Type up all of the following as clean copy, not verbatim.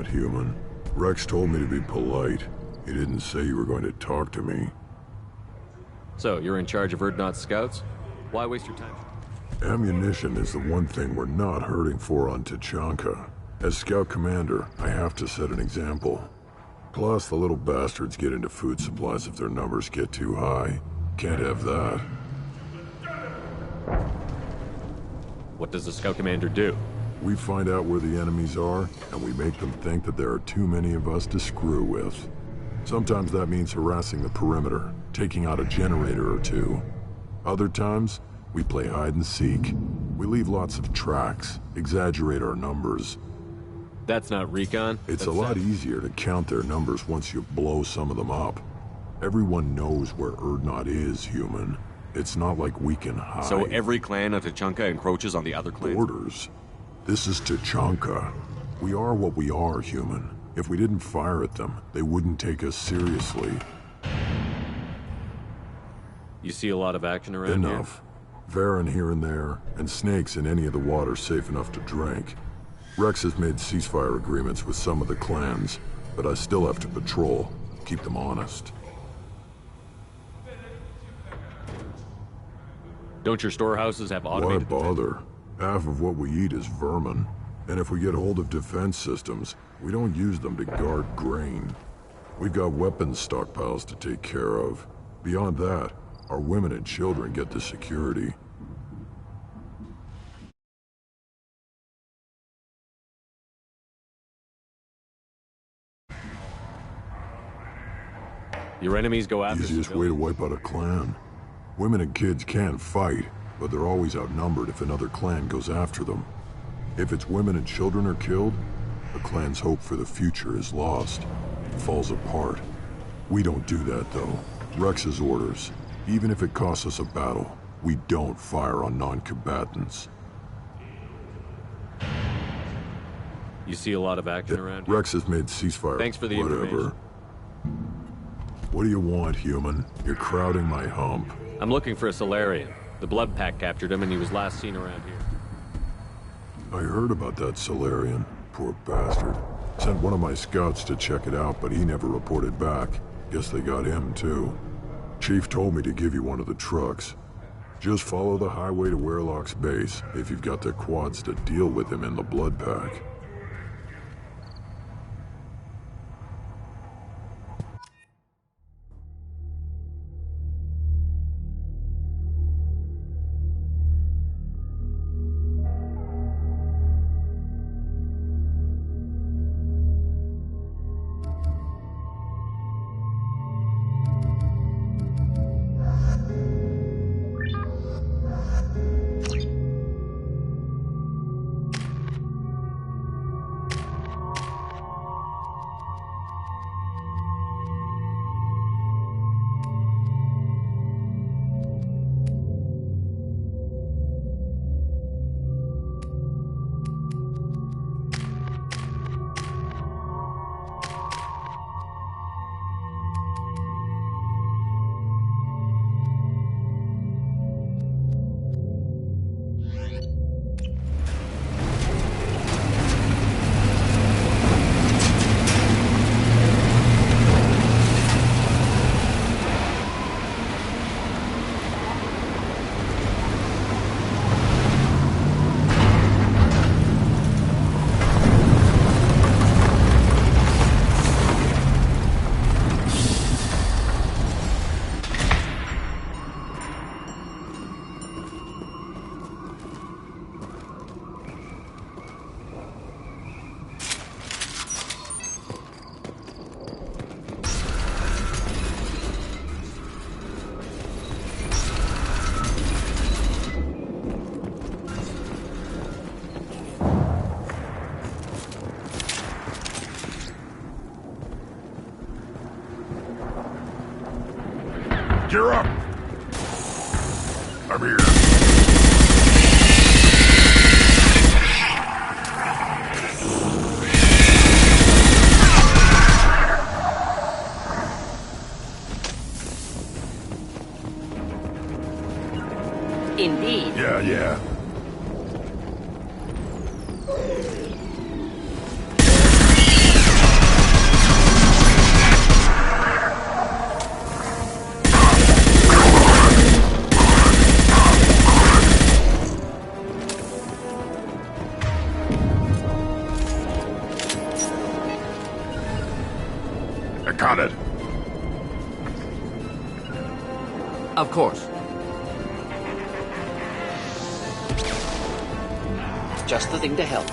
want, human? Rex told me to be polite. He didn't say you were going to talk to me. So, you're in charge of Urdnot's scouts? Why waste your time? Ammunition is the one thing we're not hurting for on Tuchanka. As scout commander, I have to set an example. Plus, the little bastards get into food supplies if their numbers get too high. Can't have that. What does the scout commander do? We find out where the enemies are, and we make them think that there are too many of us to screw with. Sometimes that means harassing the perimeter, taking out a generator or two. Other times, we play hide and seek. We leave lots of tracks, exaggerate our numbers. That's not recon. It's a lot easier to count their numbers once you blow some of them up. Everyone knows where Urdnot is, human. It's not like we can hide. So every clan of Tuchanka encroaches on the other clans? Orders. This is Tuchanka. We are what we are, human. If we didn't fire at them, they wouldn't take us seriously. You see a lot of action around here? Enough. Varen here and there, and snakes in any of the water safe enough to drink. Rex has made ceasefire agreements with some of the clans, but I still have to patrol, keep them honest. Don't your storehouses have automated... Why bother? Half of what we eat is vermin. And if we get hold of defense systems, we don't use them to guard grain. We've got weapons stockpiles to take care of. Beyond that, our women and children get the security. Your enemies go after... Easiest way to wipe out a clan. Women and kids can fight, but they're always outnumbered if another clan goes after them. If its women and children are killed, the clan's hope for the future is lost. It falls apart. We don't do that, though. Rex's orders. Even if it costs us a battle, we don't fire on non-combatants. You see a lot of action around here? Rex has made ceasefire. Thanks for the Whatever. information. What do you want, human? You're crowding my hump. I'm looking for a Solarian. The Blood Pack captured him and he was last seen around here. I heard about that Solarian. Poor bastard. Sent one of my scouts to check it out, but he never reported back. Guess they got him, too. Chief told me to give you one of the trucks. Just follow the highway to Werlock's base, if you've got the quads to deal with him in the Blood Pack. Gear up! I'm here. Indeed. Yeah. I got it. Of course. Just the thing to help.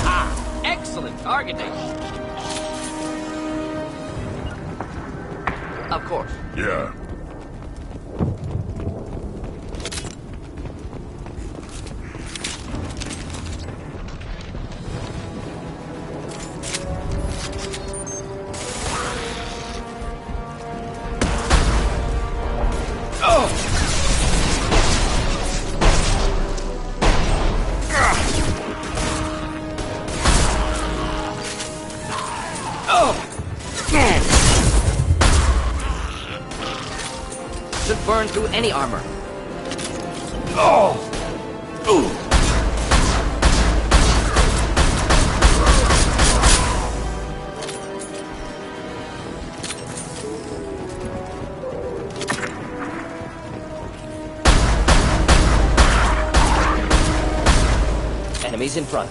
Ah, excellent targeting. Of course. Yeah. Should burn through any armor. Enemies in front.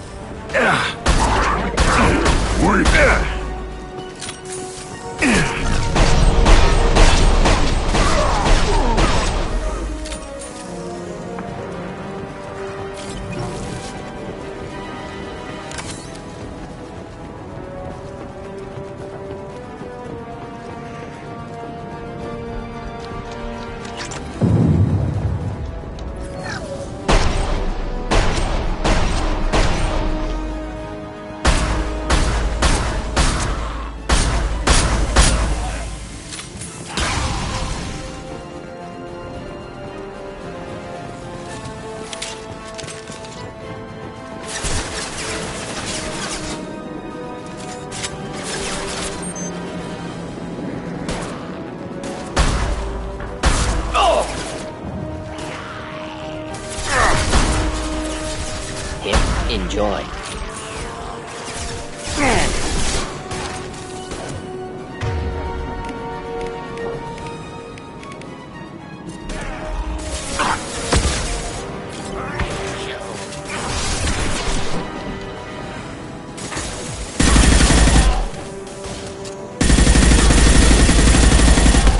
Wait. Enjoy.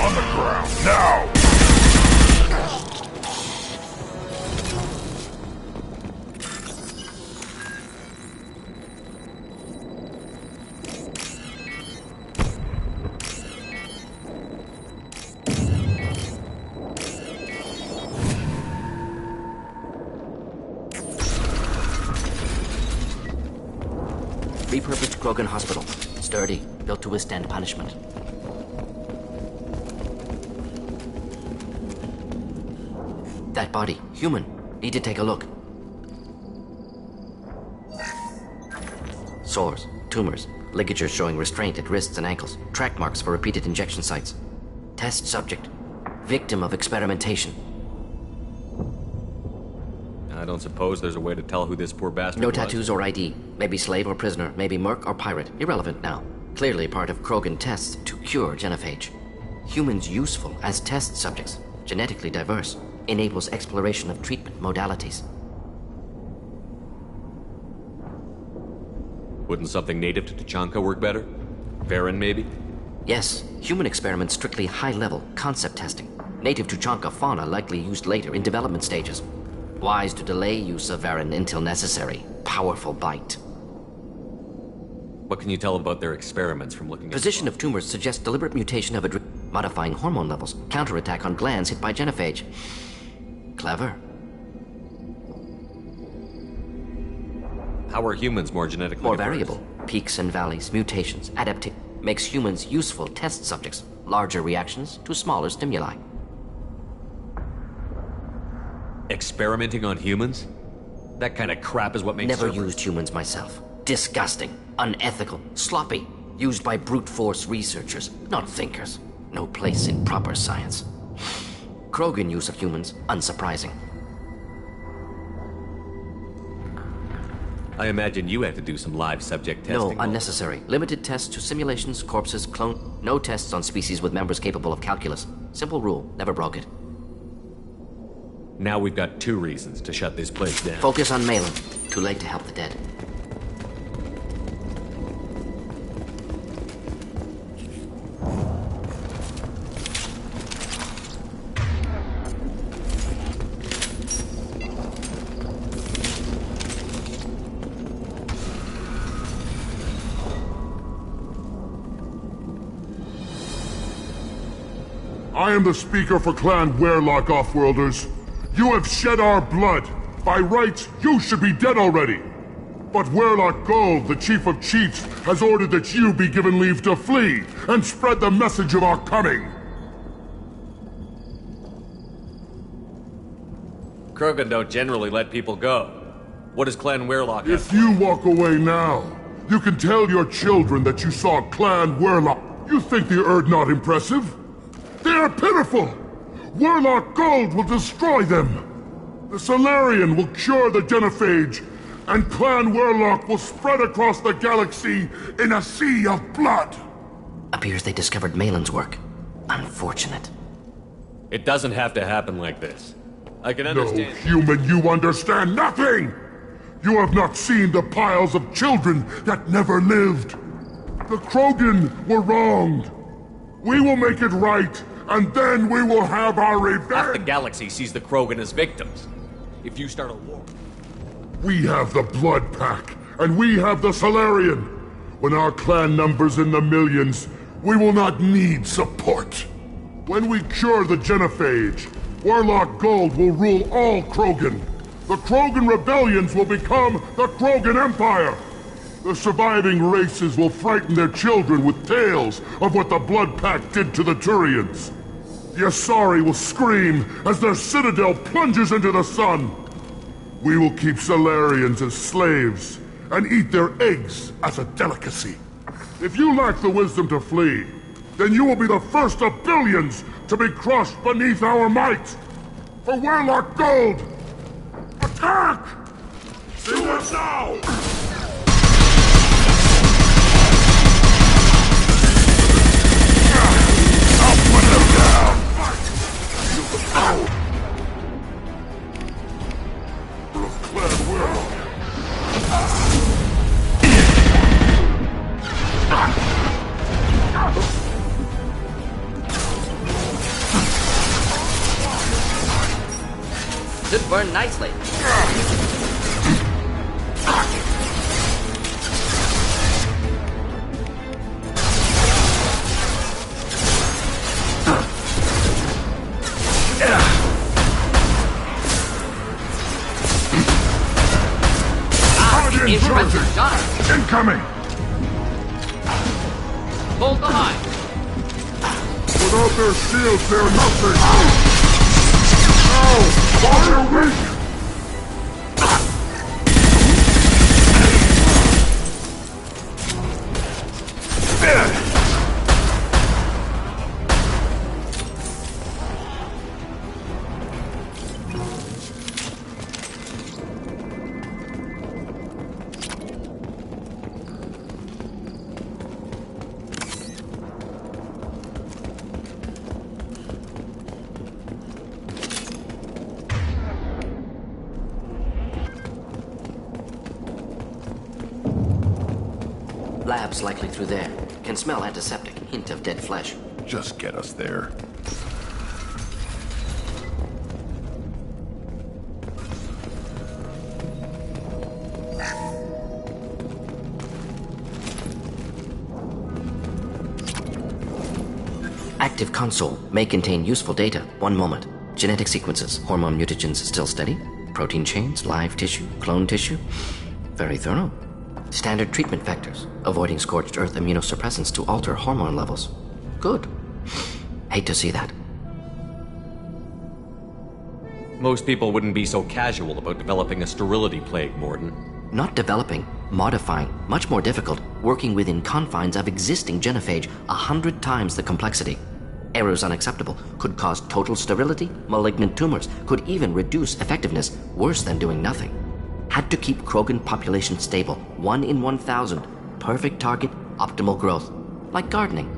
On the ground, now! Repurposed Krogan Hospital. Sturdy, built to withstand punishment. That body, human. Need to take a look. Sores, tumors, ligatures showing restraint at wrists and ankles, track marks for repeated injection sites. Test subject. Victim of experimentation. I don't suppose there's a way to tell who this poor bastard No was. tattoos or ID. Maybe slave or prisoner. Maybe merc or pirate. Irrelevant now. Clearly part of Krogan tests to cure genophage. Humans useful as test subjects. Genetically diverse. Enables exploration of treatment modalities. Wouldn't something native to Tuchanka work better? Varen, maybe? Yes, human experiments strictly high-level concept testing. Native Tuchanka fauna likely used later in development stages. Wise to delay use of Varen until necessary. Powerful bite. What can you tell about their experiments from looking at... Position of tumors suggests deliberate mutation of modifying hormone levels. Counterattack on glands hit by genophage. Clever. How are humans more genetically More diverse? variable. Peaks and valleys, mutations, adaptation. Makes humans useful test subjects. Larger reactions to smaller stimuli. Experimenting on humans? That kind of crap is what makes Never servers- used humans myself. Disgusting, unethical, sloppy. Used by brute force researchers, not thinkers. No place in proper science. Krogan use of humans, unsurprising. I imagine you had to do some live subject testing. No, unnecessary. Limited tests to simulations, corpses, clone. No tests on species with members capable of calculus. Simple rule, never broke it. Now we've got 2 reasons to shut this place down. Focus on Malin. Too late to help the dead. I am the speaker for Clan Werlock, Offworlders. You have shed our blood. By rights, you should be dead already. But Werlock Gold, the Chief of Chiefs, has ordered that you be given leave to flee and spread the message of our coming. Krogan don't generally let people go. What does Clan Werlock have? If you walk away now, you can tell your children that you saw Clan Werlock. You think the Erd not impressive? They are pitiful! Werlock Gold will destroy them! The Solarian will cure the Genophage, and Clan Werlock will spread across the galaxy in a sea of blood! Appears they discovered Malin's work. Unfortunate. It doesn't have to happen like this. I can No, understand. human, you understand nothing! You have not seen the piles of children that never lived! The Krogan were wronged! We will make it right, and then we will have our Half the revenge! galaxy sees the Krogan as victims. If you start a war... We have the Blood Pack, and we have the Solarian. When our clan numbers in the millions, we will not need support. When we cure the Genophage, Werlock Gold will rule all Krogan. The Krogan rebellions will become the Krogan Empire. The surviving races will frighten their children with tales of what the Blood Pack did to the Turians. The Asari will scream as their citadel plunges into the sun. We will keep Solarians as slaves and eat their eggs as a delicacy. If you lack the wisdom to flee, then you will be the first of billions to be crushed beneath our might. For Werlock Gold, attack! Do it now! Should burn nicely. Insurgent! Got it. Incoming! Hold the line. Without their shields, they're nothing! No! Fire weak! Labs likely through there. Can smell antiseptic. Hint of dead flesh. Just get us there. Active console may contain useful data. One moment. Genetic sequences. Hormone mutagens still steady. Protein chains, live tissue, clone tissue. Very thorough. Standard treatment vectors. Avoiding scorched earth immunosuppressants to alter hormone levels. Good. Hate to see that. Most people wouldn't be so casual about developing a sterility plague, Mordin. Not developing, modifying, much more difficult, working within confines of existing genophage 100 times the complexity. Errors unacceptable, could cause total sterility, malignant tumors, could even reduce effectiveness, worse than doing nothing. Had to keep Krogan population stable, 1 in 1,000, perfect target, optimal growth. Like gardening.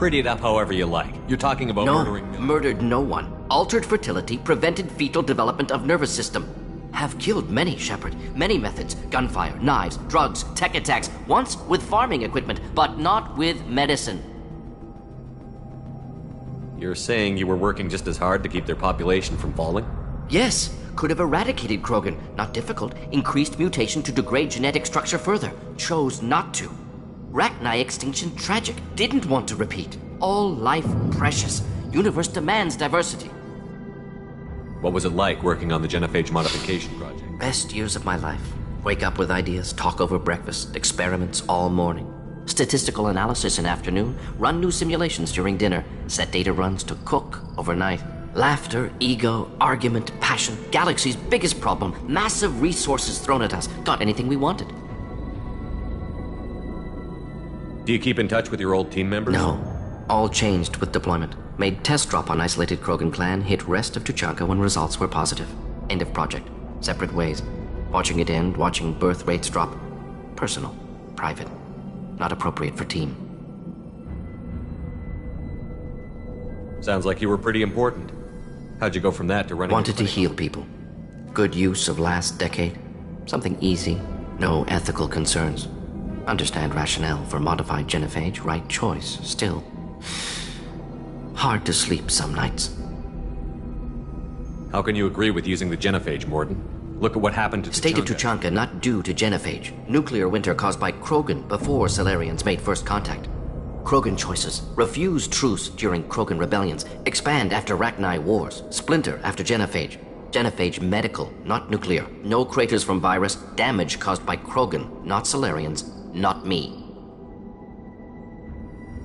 Pretty it up however you like. You're talking about No, murdering... murdered no one. Altered fertility, prevented fetal development of nervous system. Have killed many, Shepard. Many methods. Gunfire, knives, drugs, tech attacks. Once with farming equipment, but not with medicine. You're saying you were working just as hard to keep their population from falling? Yes, could have eradicated Krogan. Not difficult. Increased mutation to degrade genetic structure further. Chose not to. Rachni extinction tragic. Didn't want to repeat. All life precious. Universe demands diversity. What was it like working on the genophage modification project? Best years of my life. Wake up with ideas, talk over breakfast, experiments all morning. Statistical analysis in afternoon, run new simulations during dinner, set data runs to cook overnight. Laughter, ego, argument, passion, galaxy's biggest problem, massive resources thrown at us. Got anything we wanted. Do you keep in touch with your old team members? No. All changed with deployment. Made test drop on isolated Krogan clan, hit rest of Tuchanka when results were positive. End of project. Separate ways. Watching it end, watching birth rates drop. Personal. Private. Not appropriate for team. Sounds like you were pretty important. How'd you go from that to running... Wanted to heal people. Good use of last decade. Something easy. No ethical concerns. Understand rationale for modified genophage, right choice. Still, hard to sleep some nights. How can you agree with using the genophage, Mordin? Look at what happened to State of Tuchanka. Tuchanka not due to genophage. Nuclear winter caused by Krogan before Salarians made first contact. Krogan choices. Refuse truce during Krogan rebellions. Expand after Rachni wars. Splinter after genophage. Genophage medical, not nuclear. No craters from virus. Damage caused by Krogan, not Salarians. Not me.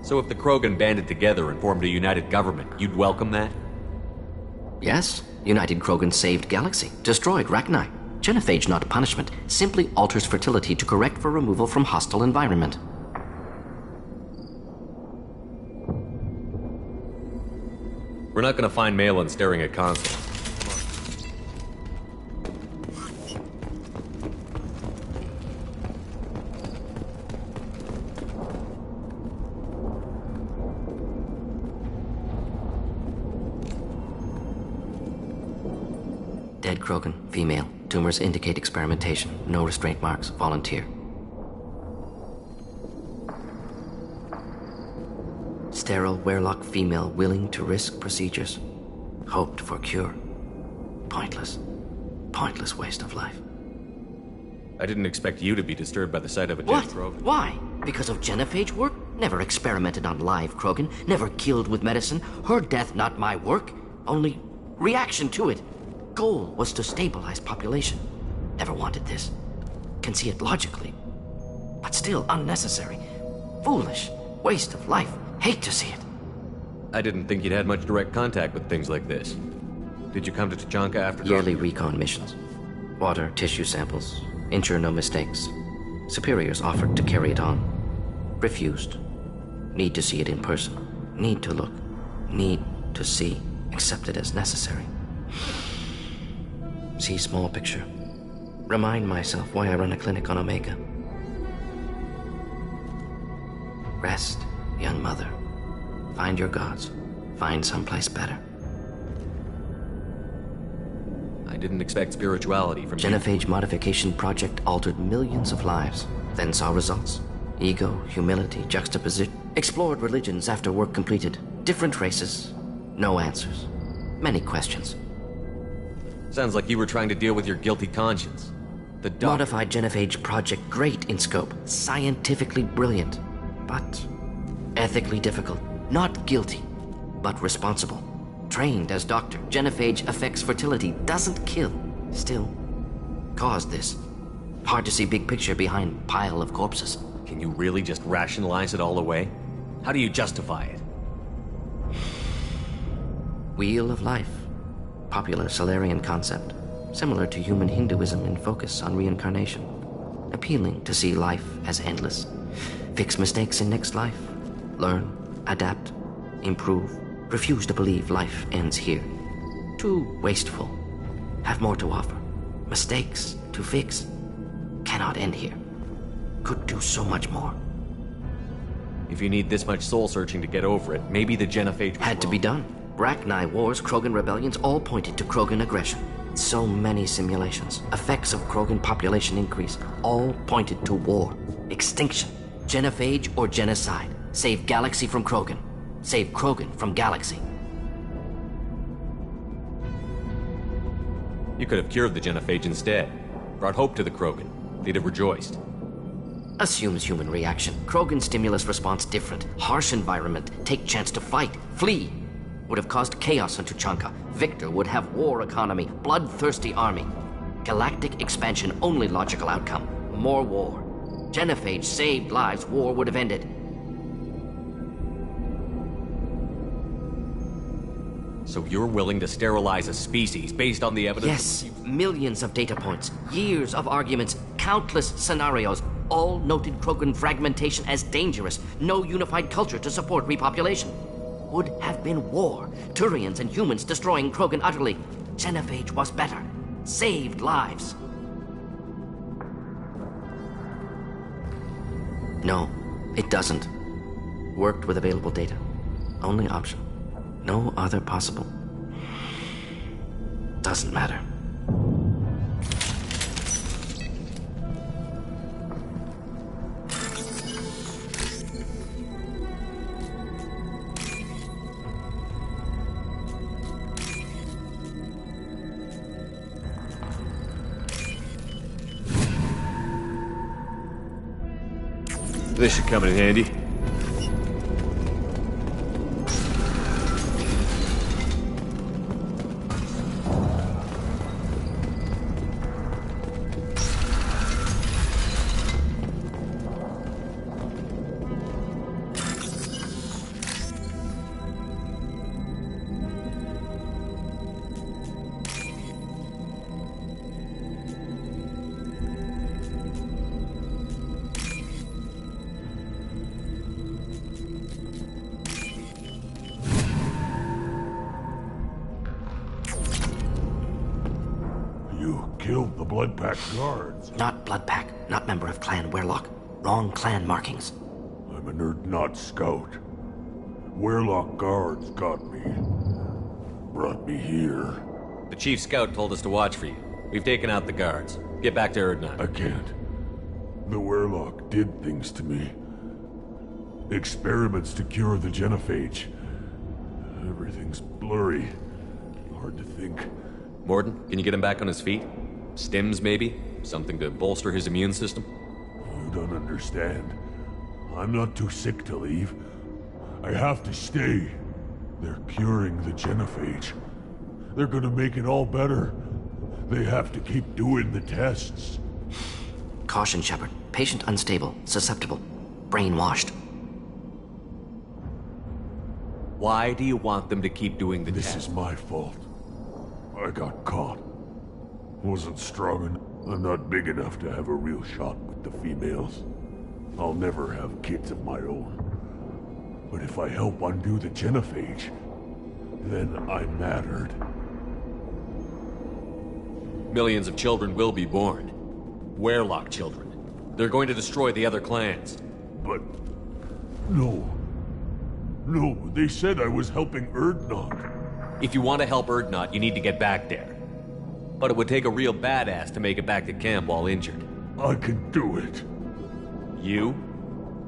So if the Krogan banded together and formed a united government, you'd welcome that? Yes, United Krogan saved Galaxy, destroyed Rachni. Genophage not punishment, simply alters fertility to correct for removal from hostile environment. We're not gonna find Malin staring at consoles. Dead Krogan, female. Tumors indicate experimentation. No restraint marks. Volunteer. Sterile Werelock female willing to risk procedures. Hoped for cure. Pointless. Pointless waste of life. I didn't expect you to be disturbed by the sight of a What? dead Krogan. Why? Because of genophage work? Never experimented on live Krogan. Never killed with medicine. Her death not my work. Only reaction to it. Goal was to stabilize population. Never wanted this. Can see it logically. But still unnecessary. Foolish. Waste of life. Hate to see it. I didn't think you'd had much direct contact with things like this. Did you come to Tuchanka after... Yearly recon missions. Water, tissue samples. Ensure no mistakes. Superiors offered to carry it on. Refused. Need to see it in person. Need to look. Need to see. Accepted as necessary. See small picture. Remind myself why I run a clinic on Omega. Rest, young mother. Find your gods. Find someplace better. I didn't expect spirituality from you. Genophage modification project altered millions of lives. Then saw results. Ego, humility, juxtaposition. Explored religions after work completed. Different races. No answers. Many questions. Sounds like you were trying to deal with your guilty conscience. The Modified genophage project great in scope. Scientifically brilliant. But ethically difficult. Not guilty, but responsible. Trained as doctor. Genophage affects fertility. Doesn't kill. Still caused this. Hard to see big picture behind pile of corpses. Can you really just rationalize it all away? How do you justify it? Wheel of life. Popular Salarian concept. Similar to human Hinduism in focus on reincarnation. Appealing to see life as endless. Fix mistakes in next life. Learn, adapt, improve. Refuse to believe life ends here. Too wasteful. Have more to offer. Mistakes to fix. Cannot end here. Could do so much more. If you need this much soul-searching to get over it, maybe the Genophage was Had to be wrong. done. Rachni Wars, Krogan rebellions all pointed to Krogan aggression. So many simulations, effects of Krogan population increase, all pointed to war, extinction, genophage or genocide. Save galaxy from Krogan. Save Krogan from galaxy. You could have cured the Genophage instead. Brought hope to the Krogan. They'd have rejoiced. Assumes human reaction. Krogan stimulus response different. Harsh environment. Take chance to fight. Flee. Would have caused chaos on Tuchanka. Victor would have war economy. Bloodthirsty army. Galactic expansion only logical outcome. More war. Genophage saved lives. War would have ended. So you're willing to sterilize a species based on the evidence? Yes, millions of data points, years of arguments, countless scenarios, all noted Krogan fragmentation as dangerous, no unified culture to support repopulation. Would have been war, Turians and humans destroying Krogan utterly. Genophage was better, saved lives. No, it doesn't. Worked with available data. Only option. No other possible. Doesn't matter. This should come in handy. You killed the Blood Pack guards. Not Bloodpack, not member of Clan Werlock. Wrong clan markings. I'm an Urdnot scout. Werlock guards got me. Brought me here. The chief scout told us to watch for you. We've taken out the guards. Get back to Urdnot. I can't. The Werlock did things to me. Experiments to cure the Genophage. Everything's blurry. Hard to think. Morden, can you get him back on his feet? Stims, maybe? Something to bolster his immune system? You don't understand. I'm not too sick to leave. I have to stay. They're curing the Genophage. They're gonna make it all better. They have to keep doing the tests. Caution, Shepard. Patient unstable, susceptible, brainwashed. Why do you want them to keep doing the This test? is my fault. I got caught. Wasn't strong enough. I'm not big enough to have a real shot with the females. I'll never have kids of my own. But if I help undo the Genophage, then I'm mattered. Millions of children will be born. Werlock children. They're going to destroy the other clans. But... no. No, they said I was helping Urdnot. If you want to help Urdnot, you need to get back there. But it would take a real badass to make it back to camp while injured. I can do it. You?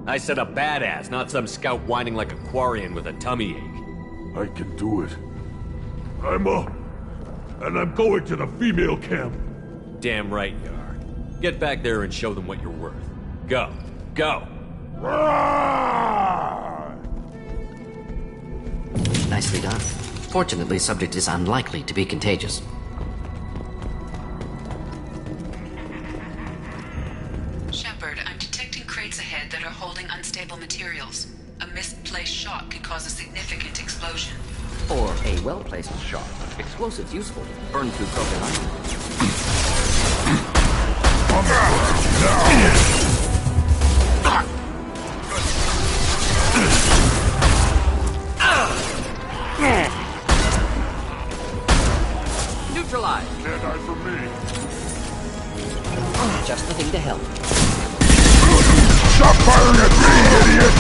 I said a badass, not some scout whining like a Quarian with a tummy ache. I can do it. I'm up. And I'm going to the female camp. Damn right you are. Get back there and show them what you're worth. Go. Go! Nicely done. Fortunately, subject is unlikely to be contagious. Shepard, I'm detecting crates ahead that are holding unstable materials. A misplaced shot could cause a significant explosion. Or a well-placed shot. Explosives useful. Burn through Krogan armor. Neutralized. Can't die from me. Just the thing to help. Stop firing at me, idiot!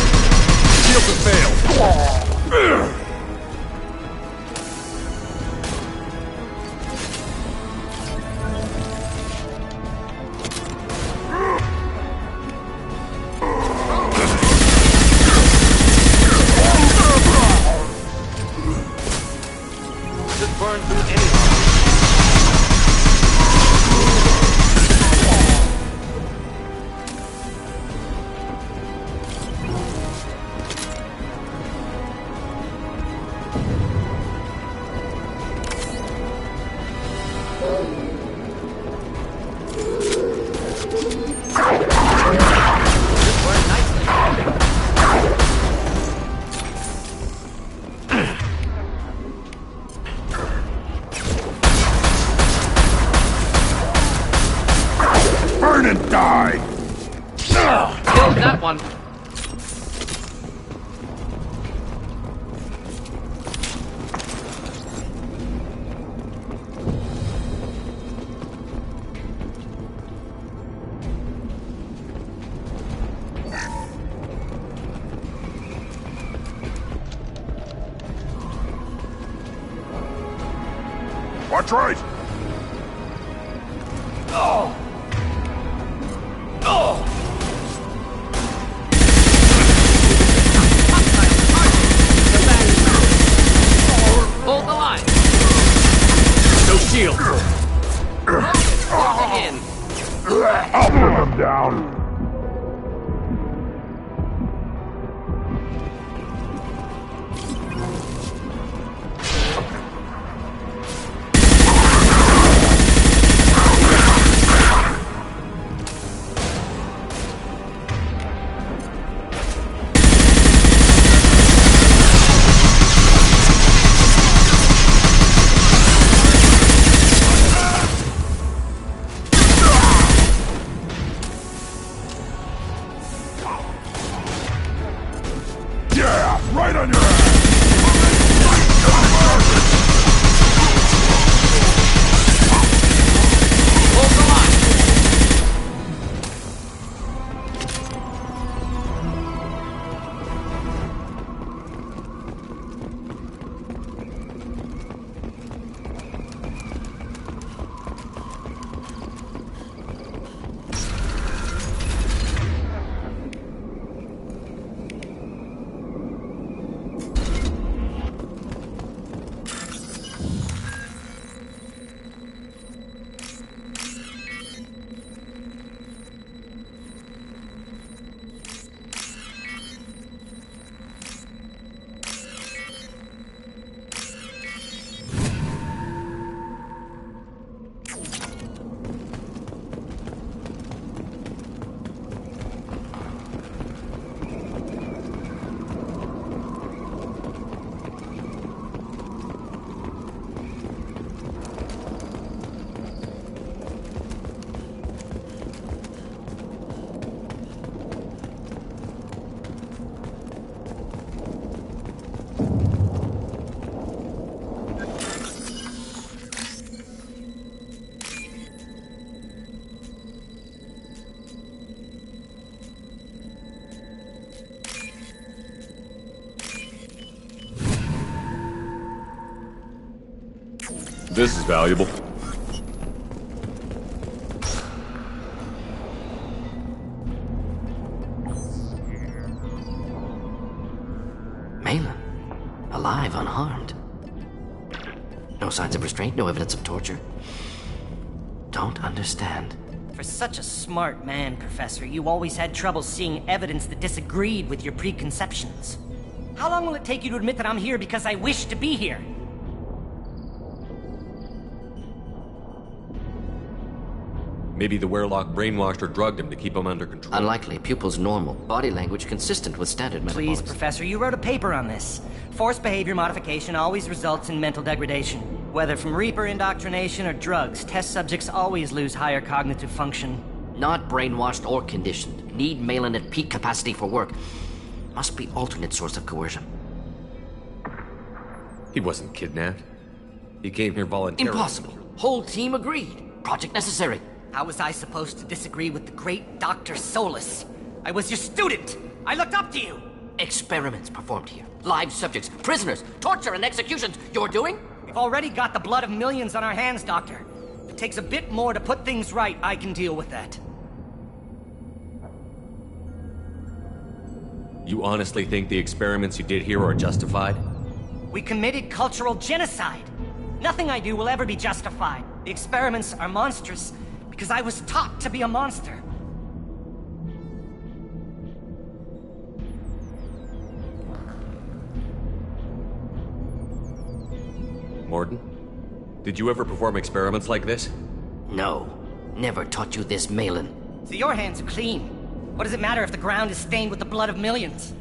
that one. Watch right! Oh! Oh! Hold the line. No shield! Closing in. I'll put them down! Right on your ass! Hold the line. This is valuable. Malin, alive, unharmed. No signs of restraint, no evidence of torture. Don't understand. For such a smart man, Professor, you always had trouble seeing evidence that disagreed with your preconceptions. How long will it take you to admit that I'm here because I wish to be here? Maybe the Werelock brainwashed or drugged him to keep him under control. Unlikely. Pupil's normal. Body language consistent with standard Please, metabolics. Professor, you wrote a paper on this. Forced behavior modification always results in mental degradation. Whether from Reaper indoctrination or drugs, test subjects always lose higher cognitive function. Not brainwashed or conditioned. Need Malin at peak capacity for work. Must be alternate source of coercion. He wasn't kidnapped. He came here voluntarily. Impossible. Whole team agreed. Project necessary. How was I supposed to disagree with the great Dr. Solus? I was your student! I looked up to you! Experiments performed here. Live subjects, prisoners, torture and executions. You're doing? We've already got the blood of millions on our hands, Doctor. If it takes a bit more to put things right, I can deal with that. You honestly think the experiments you did here are justified? We committed cultural genocide. Nothing I do will ever be justified. The experiments are monstrous because I was taught to be a monster. Mordin? Did you ever perform experiments like this? No. Never taught you this, Malin. So your hands are clean. What does it matter if the ground is stained with the blood of millions?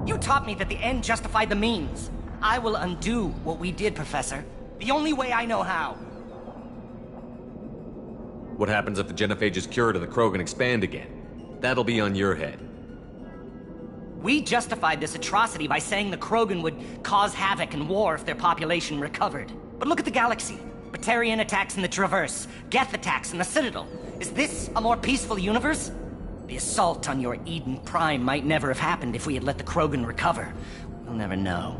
You taught me that the end justified the means. I will undo what we did, Professor. The only way I know how. What happens if the genophage is cured and the Krogan expand again? That'll be on your head. We justified this atrocity by saying the Krogan would cause havoc and war if their population recovered. But look at the galaxy. Batarian attacks in the Traverse, Geth attacks in the Citadel. Is this a more peaceful universe? The assault on your Eden Prime might never have happened if we had let the Krogan recover. We'll never know.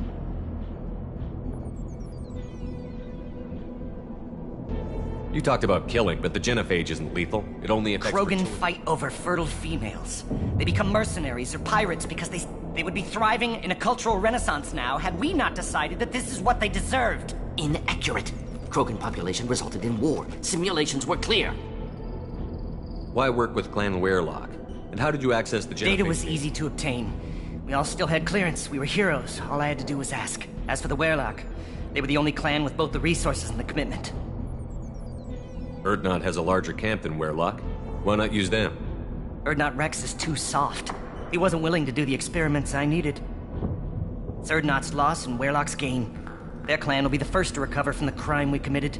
You talked about killing, but the genophage isn't lethal. It only affects... Krogan fight over fertile females. They become mercenaries or pirates because they would be thriving in a cultural renaissance now had we not decided that this is what they deserved. Inaccurate. Krogan population resulted in war. Simulations were clear. Why work with Clan Weyrloc? And how did you access the genophage? Data was easy to obtain. We all still had clearance. We were heroes. All I had to do was ask. As for the Weyrloc, they were the only clan with both the resources and the commitment. Urdnot has a larger camp than Weyrloc. Why not use them? Urdnot Rex is too soft. He wasn't willing to do the experiments I needed. It's Urdnot's loss and Weyrloc's gain. Their clan will be the first to recover from the crime we committed.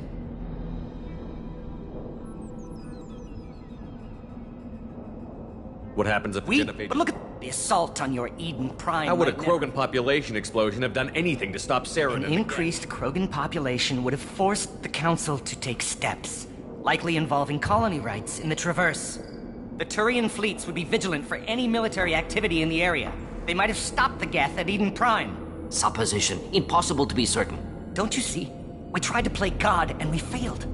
What happens if the genophage... But look at the assault on your Eden Prime. How would a Krogan population explosion have done anything to stop Saren? An increased Krogan population would have forced the Council to take steps, likely involving colony rights in the Traverse. The Turian fleets would be vigilant for any military activity in the area. They might have stopped the Geth at Eden Prime. Supposition. Impossible to be certain. Don't you see? We tried to play God and we failed.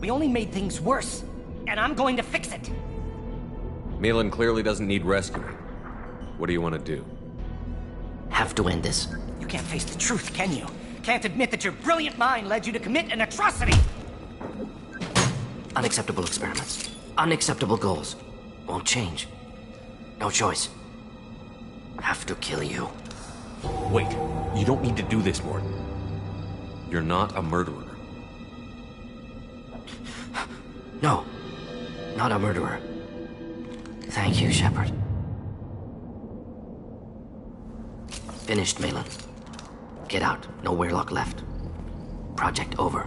We only made things worse. And I'm going to fix it. Malin clearly doesn't need rescuing. What do you want to do? Have to end this. You can't face the truth, can you? Can't admit that your brilliant mind led you to commit an atrocity! Unacceptable experiments. Unacceptable goals. Won't change. No choice. Have to kill you. Wait, you don't need to do this, Mordin. You're not a murderer. No. Not a murderer. Thank you, Shepard. Finished, Malin. Get out. No Weyrloc left. Project over.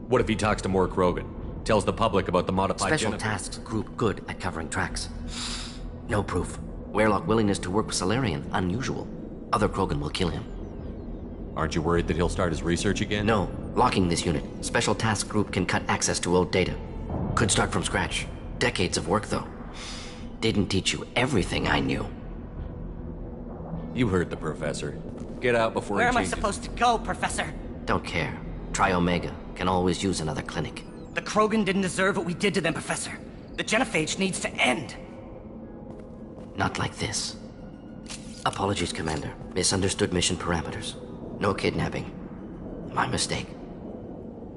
What if he talks to more Krogan? Tells the public about the modified Special genophage? tasks group good at covering tracks. No proof. Weyrloc willingness to work with Salarian, unusual. Other Krogan will kill him. Aren't you worried that he'll start his research again? No. Locking this unit. Special task group can cut access to old data. Could start from scratch. Decades of work, though. Didn't teach you everything I knew. You heard the professor. Get out before Where he am I changes. supposed to go, Professor? Don't care. Try Omega. Can always use another clinic. The Krogan didn't deserve what we did to them, Professor. The genophage needs to end. Not like this. Apologies, Commander. Misunderstood mission parameters. No kidnapping. My mistake.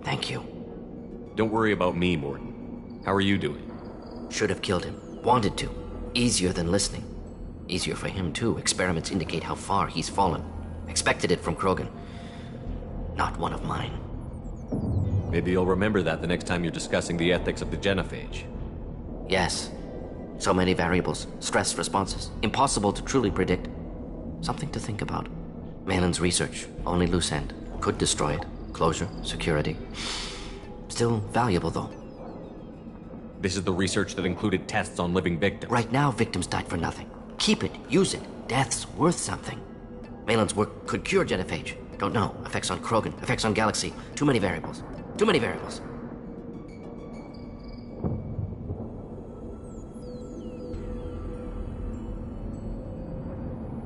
Thank you. Don't worry about me, Mordin. How are you doing? Should have killed him. Wanted to. Easier than listening. Easier for him, too. Experiments indicate how far he's fallen. Expected it from Krogan. Not one of mine. Maybe you'll remember that the next time you're discussing the ethics of the genophage. Yes. So many variables. Stress responses. Impossible to truly predict. Something to think about. Malin's research. Only loose end. Could destroy it. Closure. Security. Still valuable, though. This is the research that included tests on living victims. Right now, victims died for nothing. Keep it. Use it. Death's worth something. Malin's work could cure genophage. Don't know. Effects on Krogan. Effects on Galaxy. Too many variables. Too many variables.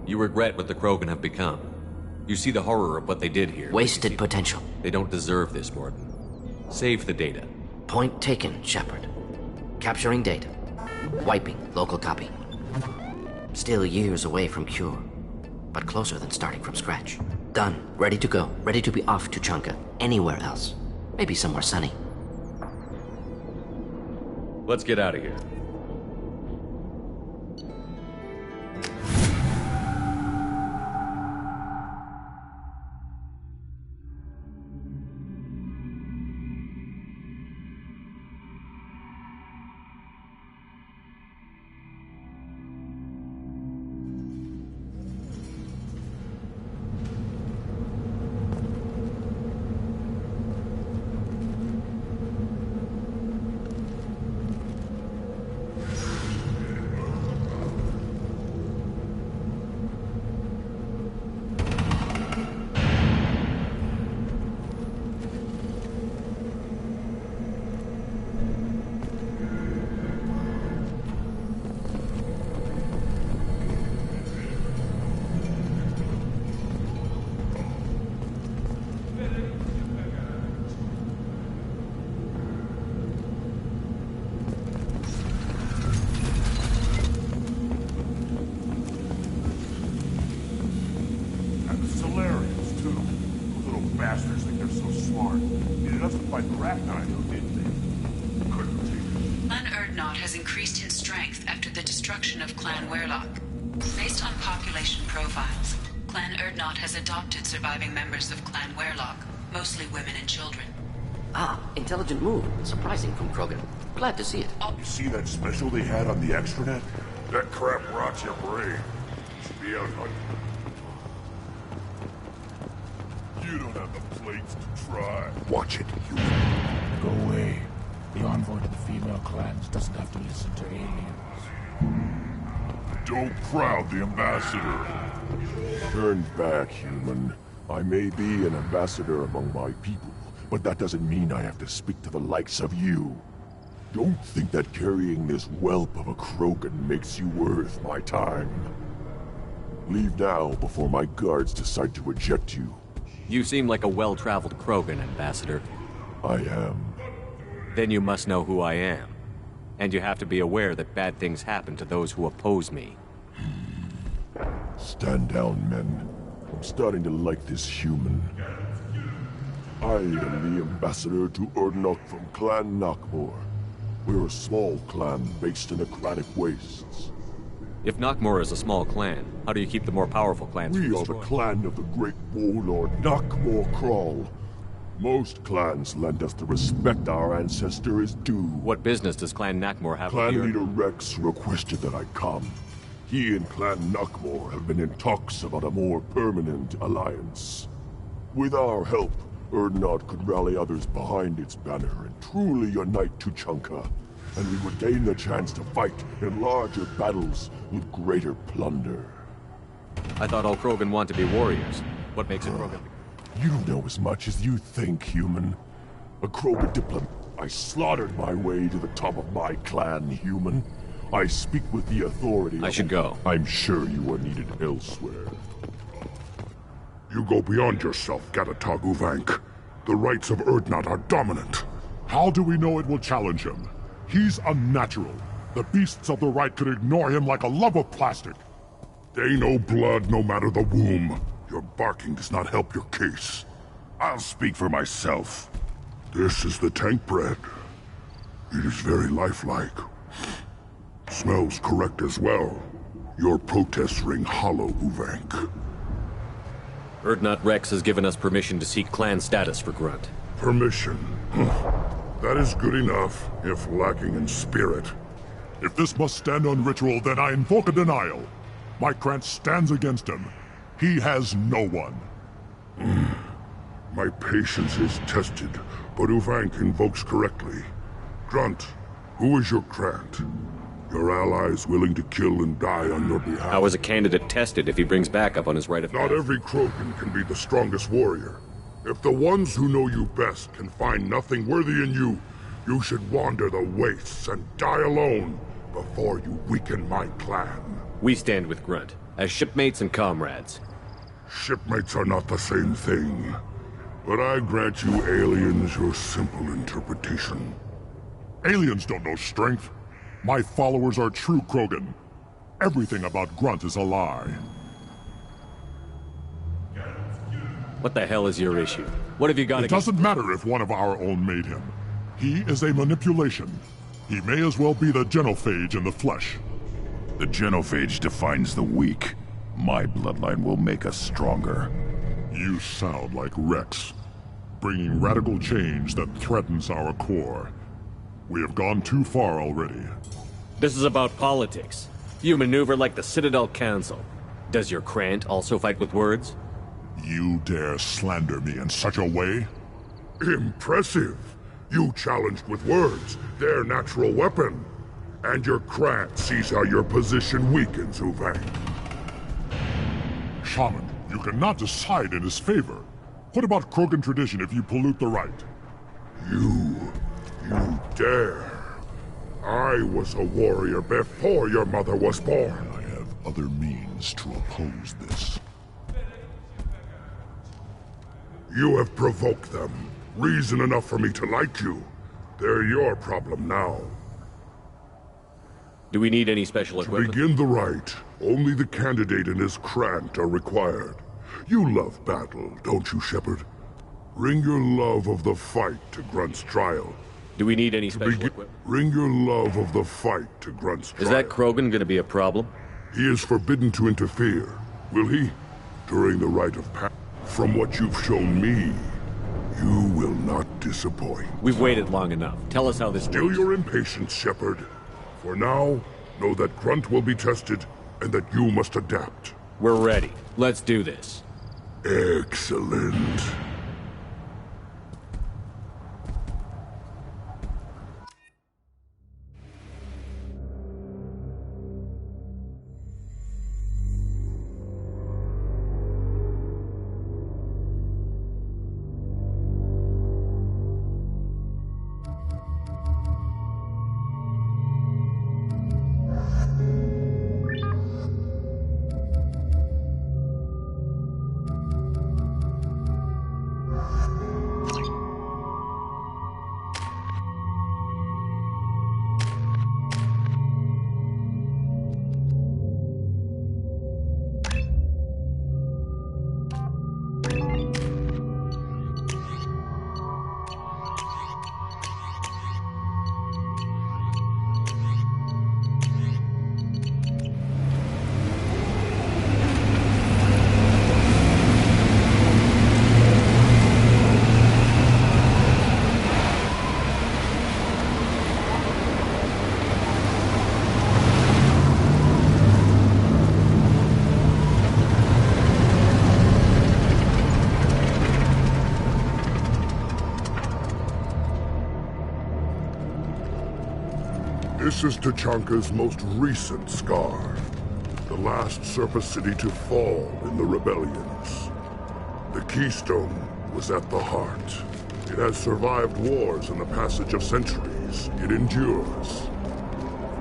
You regret what the Krogan have become. You see the horror of what they did here. Wasted potential. They don't deserve this, Mordin. Save the data. Point taken, Shepard. Capturing data. Wiping local copy. Still years away from cure, but closer than starting from scratch. Done. Ready to go. Ready to be off to Chunka. Anywhere else. Maybe somewhere sunny. Let's get out of here. doesn't fight Ragnar, did they? Couldn't take Clan Urdnot has increased in strength after the destruction of Clan Werlock. Based on population profiles, Clan Urdnot has adopted surviving members of Clan Werlock, mostly women and children. Ah, intelligent move. Surprising from Krogan. Glad to see it. You see that special they had on the extranet? That crap rots your brain. You should be out hunting. You don't have the plates to try. Watch it, human. Go away. The envoy to the female clans doesn't have to listen to aliens. Don't crowd the ambassador. Turn back, human. I may be an ambassador among my people, but that doesn't mean I have to speak to the likes of you. Don't think that carrying this whelp of a Krogan makes you worth my time. Leave now before my guards decide to eject you. You seem like a well-traveled Krogan, Ambassador. I am. Then you must know who I am. And you have to be aware that bad things happen to those who oppose me. Stand down, men. I'm starting to like this human. I am the ambassador to Urdnot from Clan Nakmor. We're a small clan based in the Granic Wastes. If Nakmor is a small clan, how do you keep the more powerful clans from We are the destroying? clan of the great warlord Nakmor Crawl. Most clans lend us the respect our ancestor is due. What business does Clan Nakmor have with Clan the leader Rex requested that I come. He and Clan Nakmor have been in talks about a more permanent alliance. With our help, Urdnot could rally others behind its banner and truly unite Tuchanka, and we would gain the chance to fight in larger battles with greater plunder. I thought all Krogan want to be warriors. What makes a Krogan? You know as much as you think, human. A Krogan diplomat. I slaughtered my way to the top of my clan, human. I speak with the authority. I should go. I'm sure you are needed elsewhere. You go beyond yourself, Gatatog Uvank. The rights of Urdnot are dominant. How do we know it will challenge him? He's unnatural. The beasts of the right could ignore him like a lump of plastic. They know blood no matter the womb. Your barking does not help your case. I'll speak for myself. This is the tank bread. It is very lifelike. Smells correct as well. Your protests ring hollow, Uvank. Urdnot Rex has given us permission to seek clan status for Grunt. Permission. That is good enough, if lacking in spirit. If this must stand on ritual, then I invoke a denial. My Krant stands against him. He has no one. My patience is tested, but Uvank invokes correctly. Grunt, who is your Krant? Your allies willing to kill and die on your behalf? How is a candidate tested if he brings backup on his right of Not path? every Krogan can be the strongest warrior. If the ones who know you best can find nothing worthy in you, you should wander the wastes and die alone before you weaken my clan. We stand with Grunt, as shipmates and comrades. Shipmates are not the same thing. But I grant you aliens your simple interpretation. Aliens don't know strength. My followers are true Krogan. Everything about Grunt is a lie. What the hell is your issue? What have you got It against... doesn't matter if one of our own made him. He is a manipulation. He may as well be the genophage in the flesh. The genophage defines the weak. My bloodline will make us stronger. You sound like Rex, bringing radical change that threatens our core. We have gone too far already. This is about politics. You maneuver like the Citadel Council. Does your Krant also fight with words? You dare slander me in such a way? Impressive! You challenged with words, their natural weapon. And your Krant sees how your position weakens, Uvank. Shaman, you cannot decide in his favor. What about Krogan tradition if you pollute the rite? You dare. I was a warrior before your mother was born. I have other means to oppose this. You have provoked them. Reason enough for me to like you. They're your problem now. Do we need any special To equipment? begin the rite, only the candidate and his Krant are required. You love battle, don't you, Shepard? Bring your love of the fight to Grunt's trial. Do we need any special equipment? Bring your love of the fight to Grunt's trial. Is that Krogan gonna be a problem? He is forbidden to interfere, will he? During the rite of passage. From what you've shown me, you will not disappoint. We've waited long enough. Tell us how this Still works. your impatience, Shepard. For now, know that Grunt will be tested, and that you must adapt. We're ready. Let's do this. Excellent. This is Tuchanka's most recent scar. The last surface city to fall in the rebellions. The Keystone was at the heart. It has survived wars and the passage of centuries. It endures.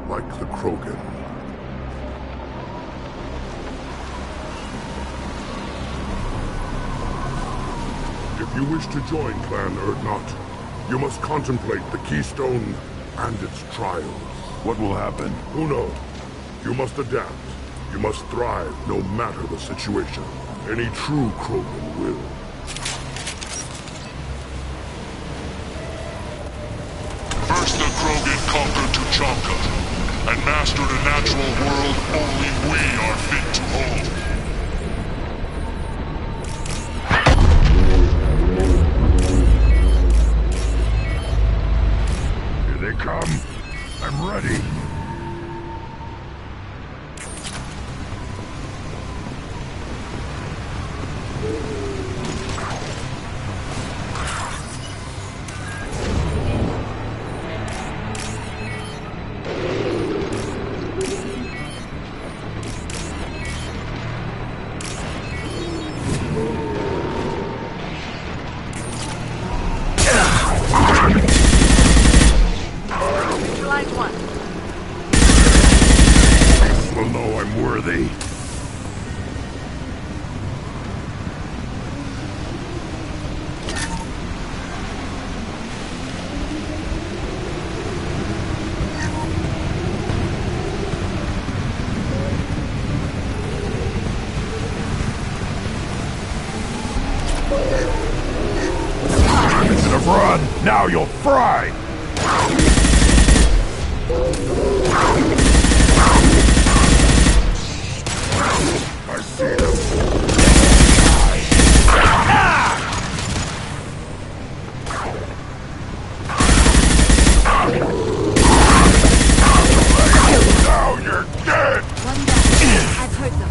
Like the Krogan. If you wish to join Clan Urdnot, you must contemplate the Keystone and its trials. What will happen? Who knows? You must adapt. You must thrive no matter the situation. Any true Krogan will. First the Krogan conquered Tuchanka, and mastered a natural world only we are fit to hold. Here they come. I'm ready. Will know I'm worthy. Instead of run, now you'll fry! I see them. Now you're dead! One down. I've heard them.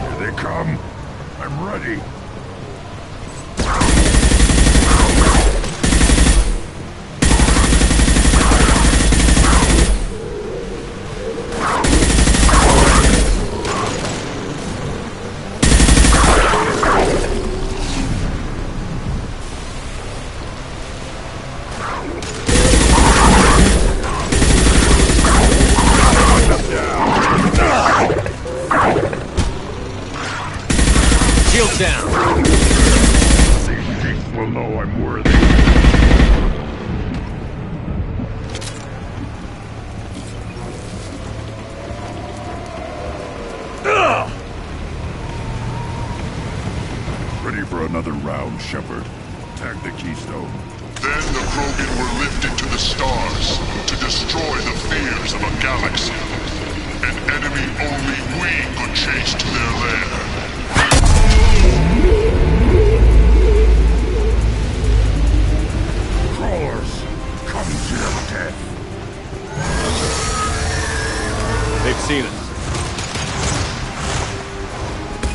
Here they come. I'm ready. down. These beasts will know I'm worthy. Ready for another round, Shepard. Tag the Keystone. Then the Krogan were lifted to the stars to destroy the fears of a galaxy. An enemy only we could chase to their lair. Crawlers, come to your death. They've seen us.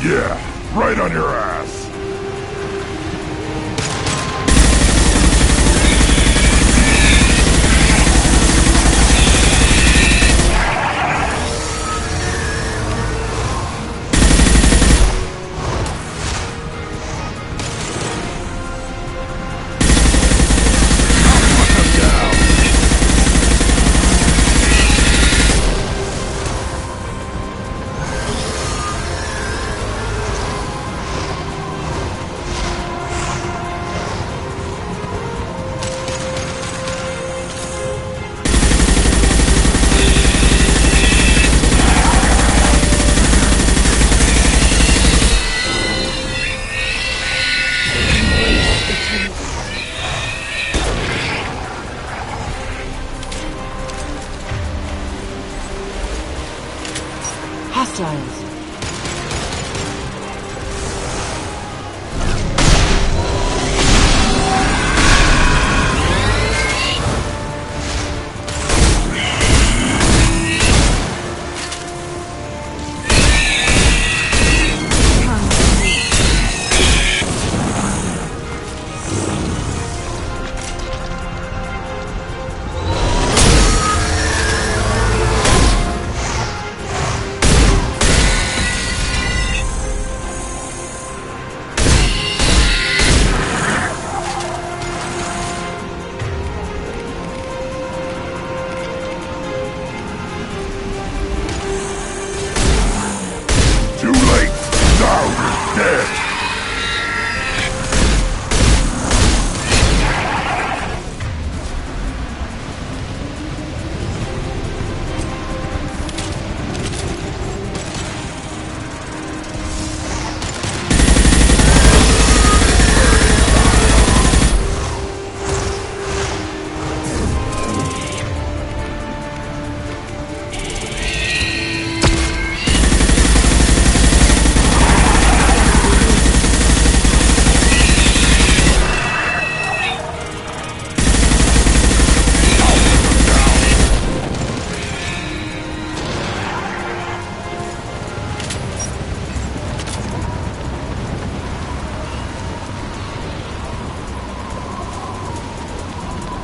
Yeah, right on your ass. Hostiles.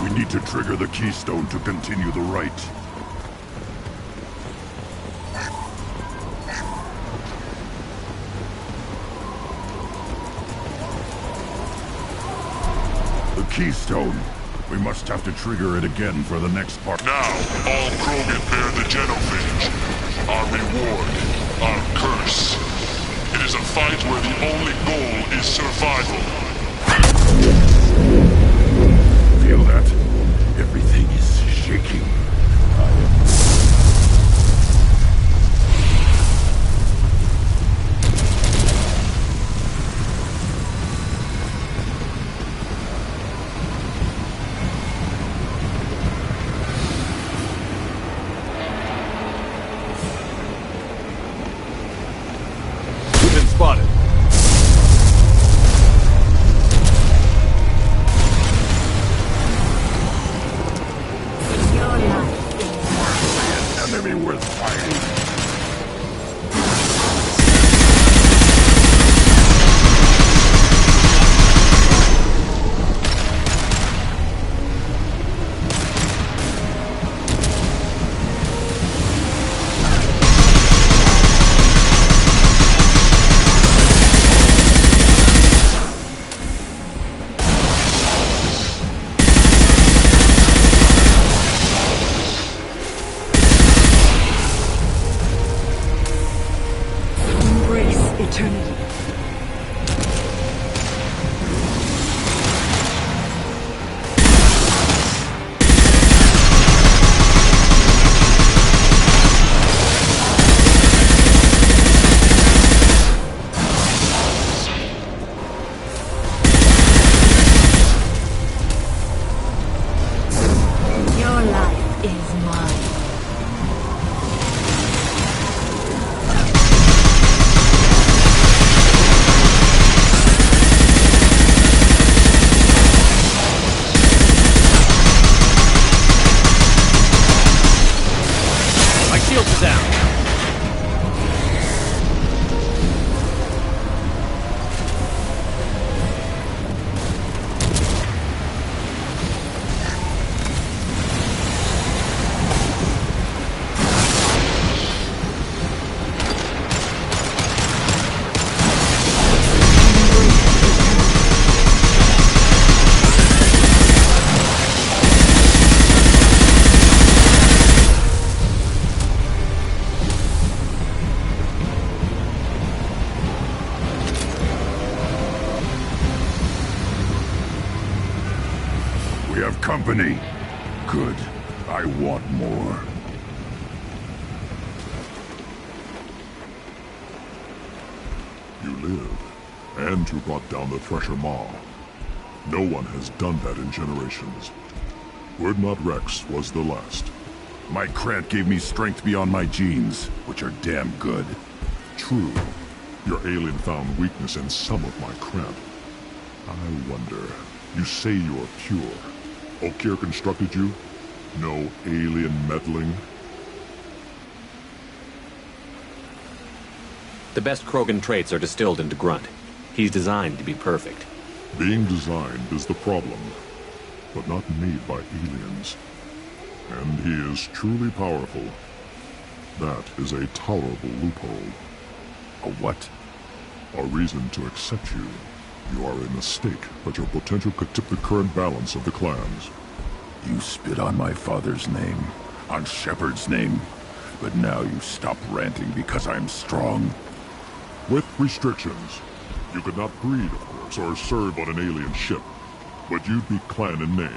We need to trigger the Keystone to continue the rite. The Keystone. We must have to trigger it again for the next part. Now, all Krogan bear the Genophage. Our reward, our curse. It is a fight where the only goal is survival. Feel that? Everything is shaking. We've been spotted. Enemy worth fighting. shields are down. We have company. Good. I want more. You live, and you brought down the Thresher Maw. No one has done that in generations. Urdnot Rex was the last. My Krant gave me strength beyond my genes, which are damn good. True. Your alien found weakness in some of my Krant. I wonder, you say you're pure. Okeer constructed you? No alien meddling? The best Krogan traits are distilled into Grunt. He's designed to be perfect. Being designed is the problem, but not made by aliens. And he is truly powerful. That is a tolerable loophole. A what? A reason to accept you. You are a mistake, but your potential could tip the current balance of the clans. You spit on my father's name, on Shepard's name, but now you stop ranting because I'm strong. With restrictions. You could not breed, of course, or serve on an alien ship, but you'd be clan in name.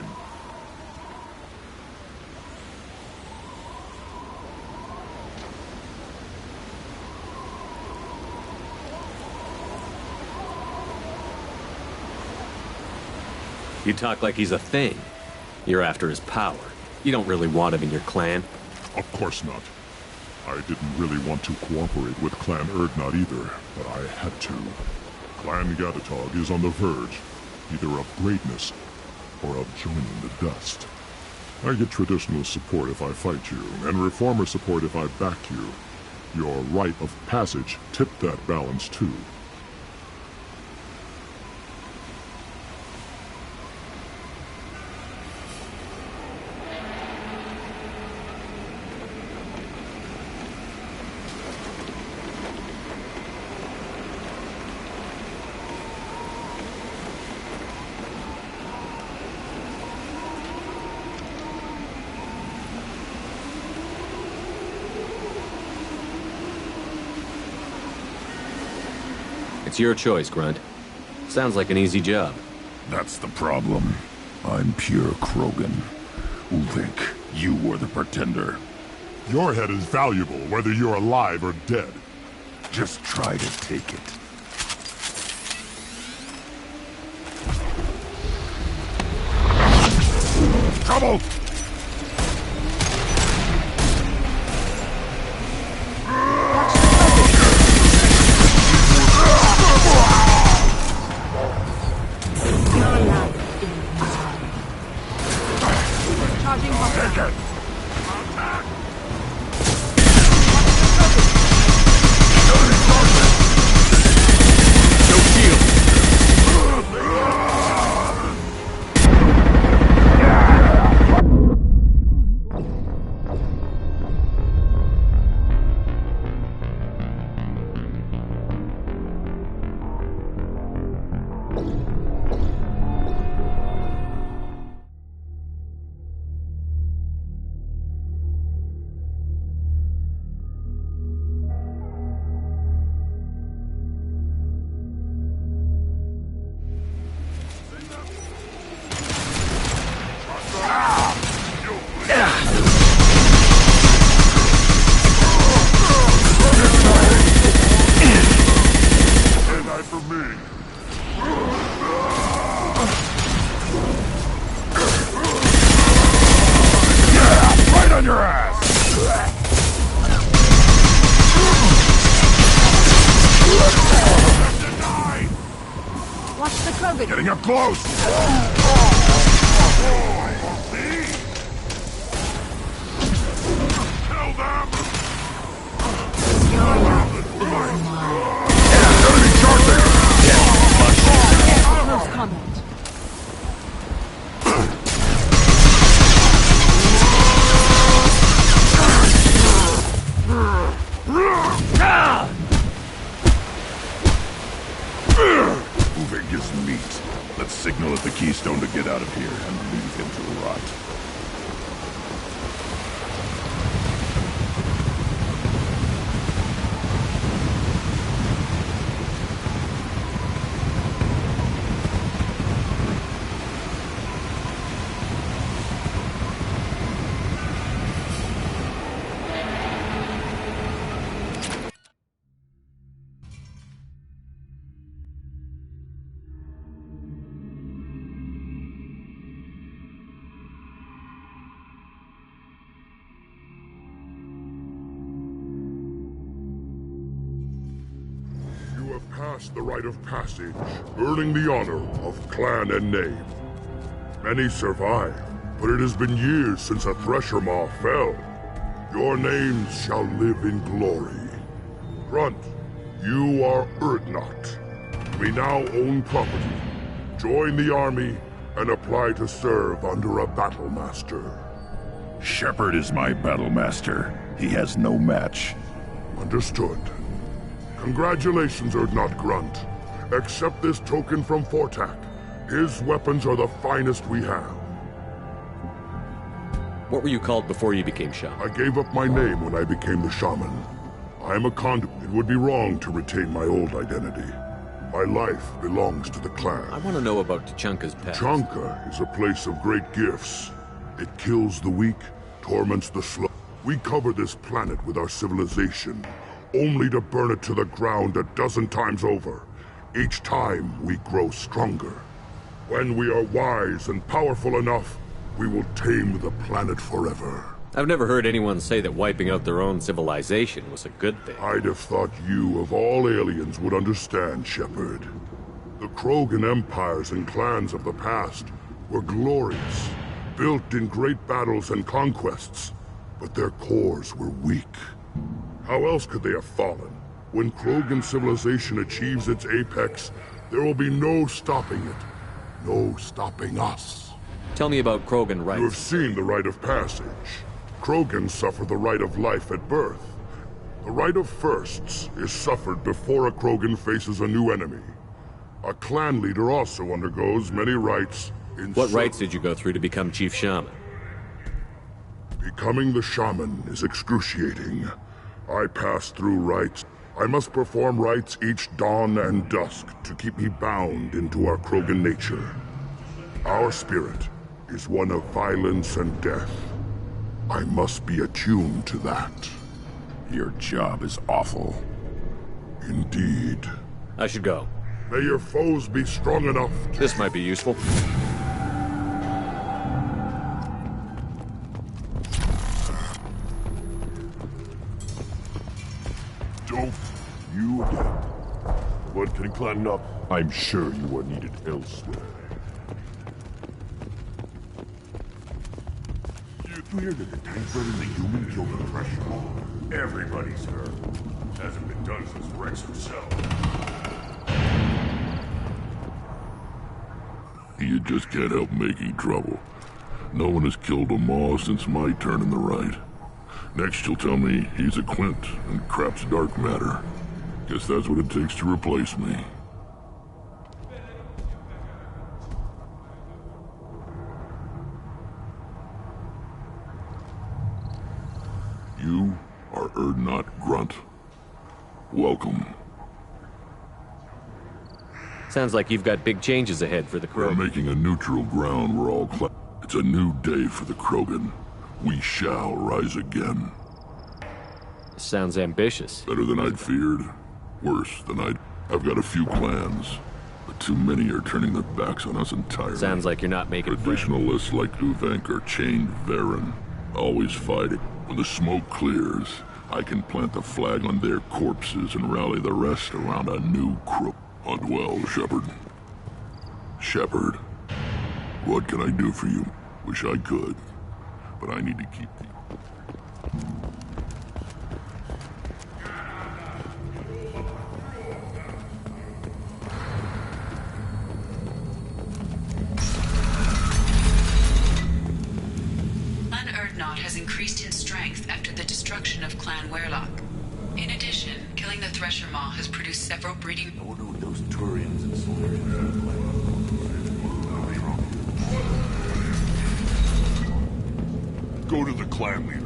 You talk like he's a thing. You're after his power. You don't really want him in your clan. Of course not. I didn't really want to cooperate with Clan Urdnot either, but I had to. Clan Gatatog is on the verge, either of greatness or of joining the dust. I get traditional support if I fight you, and reformer support if I back you. Your rite of passage tipped that balance too. It's your choice, Grunt. Sounds like an easy job. That's the problem. I'm pure Krogan. Ulvik, you were the pretender. Your head is valuable, whether you're alive or dead. Just try to take it. Trouble! Getting up close! Kill them! Greystone to get out of here and leave him to rot. Past the rite of passage, earning the honor of clan and name. Many survive, but it has been years since a Thresher Maw fell. Your names shall live in glory. Grunt, you are Urdnot. We now own property. Join the army and apply to serve under a battle master. Shepard is my battle master. He has no match. Understood. Congratulations, Urdnot Grunt. Accept this token from Fortak. His weapons are the finest we have. What were you called before you became shaman? I gave up my name when I became the shaman. I am a conduit. It would be wrong to retain my old identity. My life belongs to the clan. I want to know about Tuchanka's past. Tuchanka is a place of great gifts. It kills the weak, torments the slow. We cover this planet with our civilization, only to burn it to the ground a dozen times over. Each time, we grow stronger. When we are wise and powerful enough, we will tame the planet forever. I've never heard anyone say that wiping out their own civilization was a good thing. I'd have thought you, of all aliens, would understand, Shepard. The Krogan empires and clans of the past were glorious, built in great battles and conquests, but their cores were weak. How else could they have fallen? When Krogan civilization achieves its apex, there will be no stopping it. No stopping us. Tell me about Krogan rites. You have seen the rite of passage. Krogans suffer the rite of life at birth. The rite of firsts is suffered before a Krogan faces a new enemy. A clan leader also undergoes many rites in... What rites did you go through to become Chief Shaman? Becoming the shaman is excruciating. I pass through rites. I must perform rites each dawn and dusk to keep me bound into our Krogan nature. Our spirit is one of violence and death. I must be attuned to that. Your job is awful. Indeed. I should go. May your foes be strong enough to... This might be useful. Don't you again. What can climb up? I'm sure you are needed elsewhere. You hear that the Tanker and the human killed the Thresher Maw? Everybody's heard. Hasn't been done since Rex himself. You just can't help making trouble. No one has killed a Maw since my turn in the right. Next you'll tell me he's a Quint and crap's dark matter. Guess that's what it takes to replace me. You are Urdnot Grunt. Welcome. Sounds like you've got big changes ahead for the We're Krogan. making a neutral ground where all It's a new day for the Krogan. We shall rise again. Sounds ambitious. Better than I'd feared. Worse than I've got a few clans, but too many are turning their backs on us entirely. Sounds like you're not making friends. Traditionalists like Uvenk are chained Varen, always fighting. When the smoke clears, I can plant the flag on their corpses and rally the rest around a new crook. Hunt well, Shepard. Shepard, what can I do for you? Wish I could, but I need to keep the... Clan Urdnot has increased in strength after the destruction of Clan Werlock. In addition, killing the Thresher Maw has produced several breeding... I wonder what those Turians and Solarians look like. Go to the clan leader.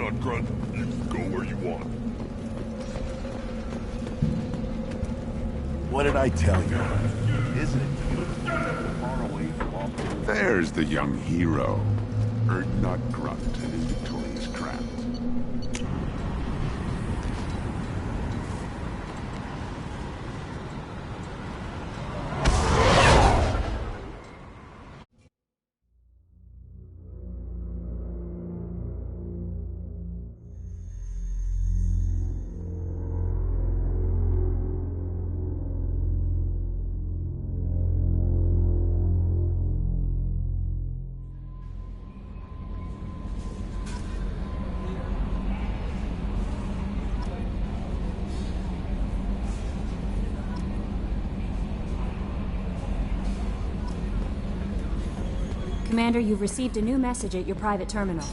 Not Grunt. You can go where you want. What did I tell you? Isn't it beautiful? Far away from all... There's the young hero. Not Grunt and his victorious craft. Commander, you've received a new message at your private terminal.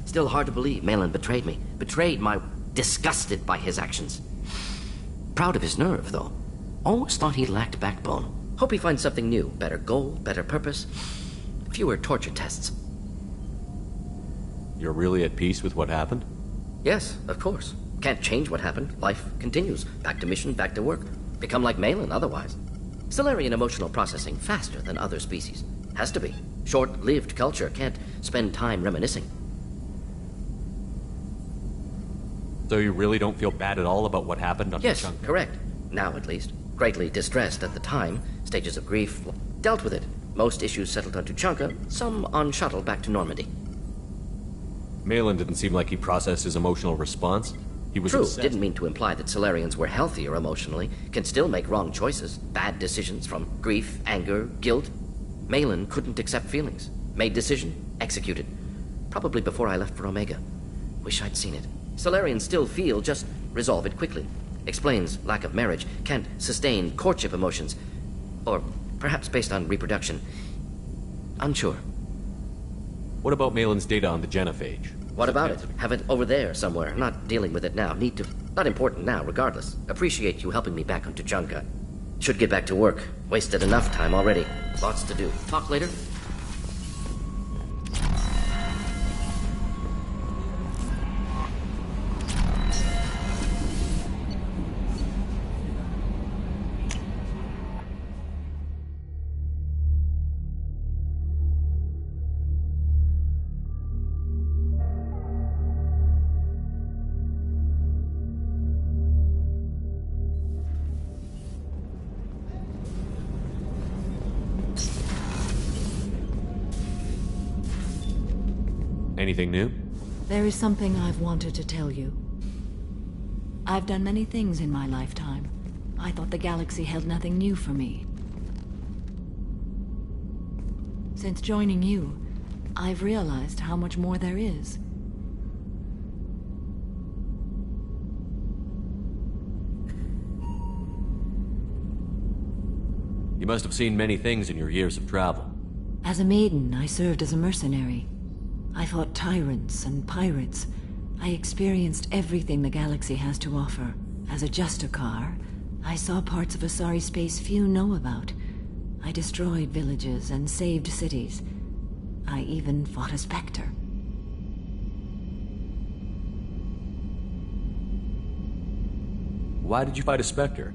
Still hard to believe Malin betrayed me. Betrayed my... disgusted by his actions. Proud of his nerve, though. Almost thought he lacked backbone. Hope he finds something new. Better goal, better purpose. Fewer torture tests. You're really at peace with what happened? Yes, of course. Can't change what happened. Life continues. Back to mission, back to work. Become like Malin otherwise. Salarian emotional processing faster than other species. Has to be. Short-lived culture can't spend time reminiscing. So you really don't feel bad at all about what happened on Yes, Tuchanka? correct. Now at least. Greatly distressed at the time. Stages of grief. Dealt with it. Most issues settled on Tuchanka, some on shuttle back to Normandy. Malin didn't seem like he processed his emotional response. He was True, obsessed. didn't mean to imply that Salarians were healthier emotionally, can still make wrong choices, bad decisions from grief, anger, guilt. Malin couldn't accept feelings. Made decision, executed. Probably before I left for Omega. Wish I'd seen it. Salarians still feel, just resolve it quickly. Explains lack of marriage, can't sustain courtship emotions. Or perhaps based on reproduction. Unsure. What about Malin's data on the genophage? What about it? Have it over there somewhere. Not dealing with it now. Need to... Not important now, regardless. Appreciate you helping me back on Tuchanka. Should get back to work. Wasted enough time already. Lots to do. Talk later? Anything new? There is something I've wanted to tell you. I've done many things in my lifetime. I thought the galaxy held nothing new for me. Since joining you, I've realized how much more there is. You must have seen many things in your years of travel. As a maiden, I served as a mercenary. I fought tyrants and pirates. I experienced everything the galaxy has to offer. As a Justicar, I saw parts of Asari space few know about. I destroyed villages and saved cities. I even fought a Spectre. Why did you fight a Spectre?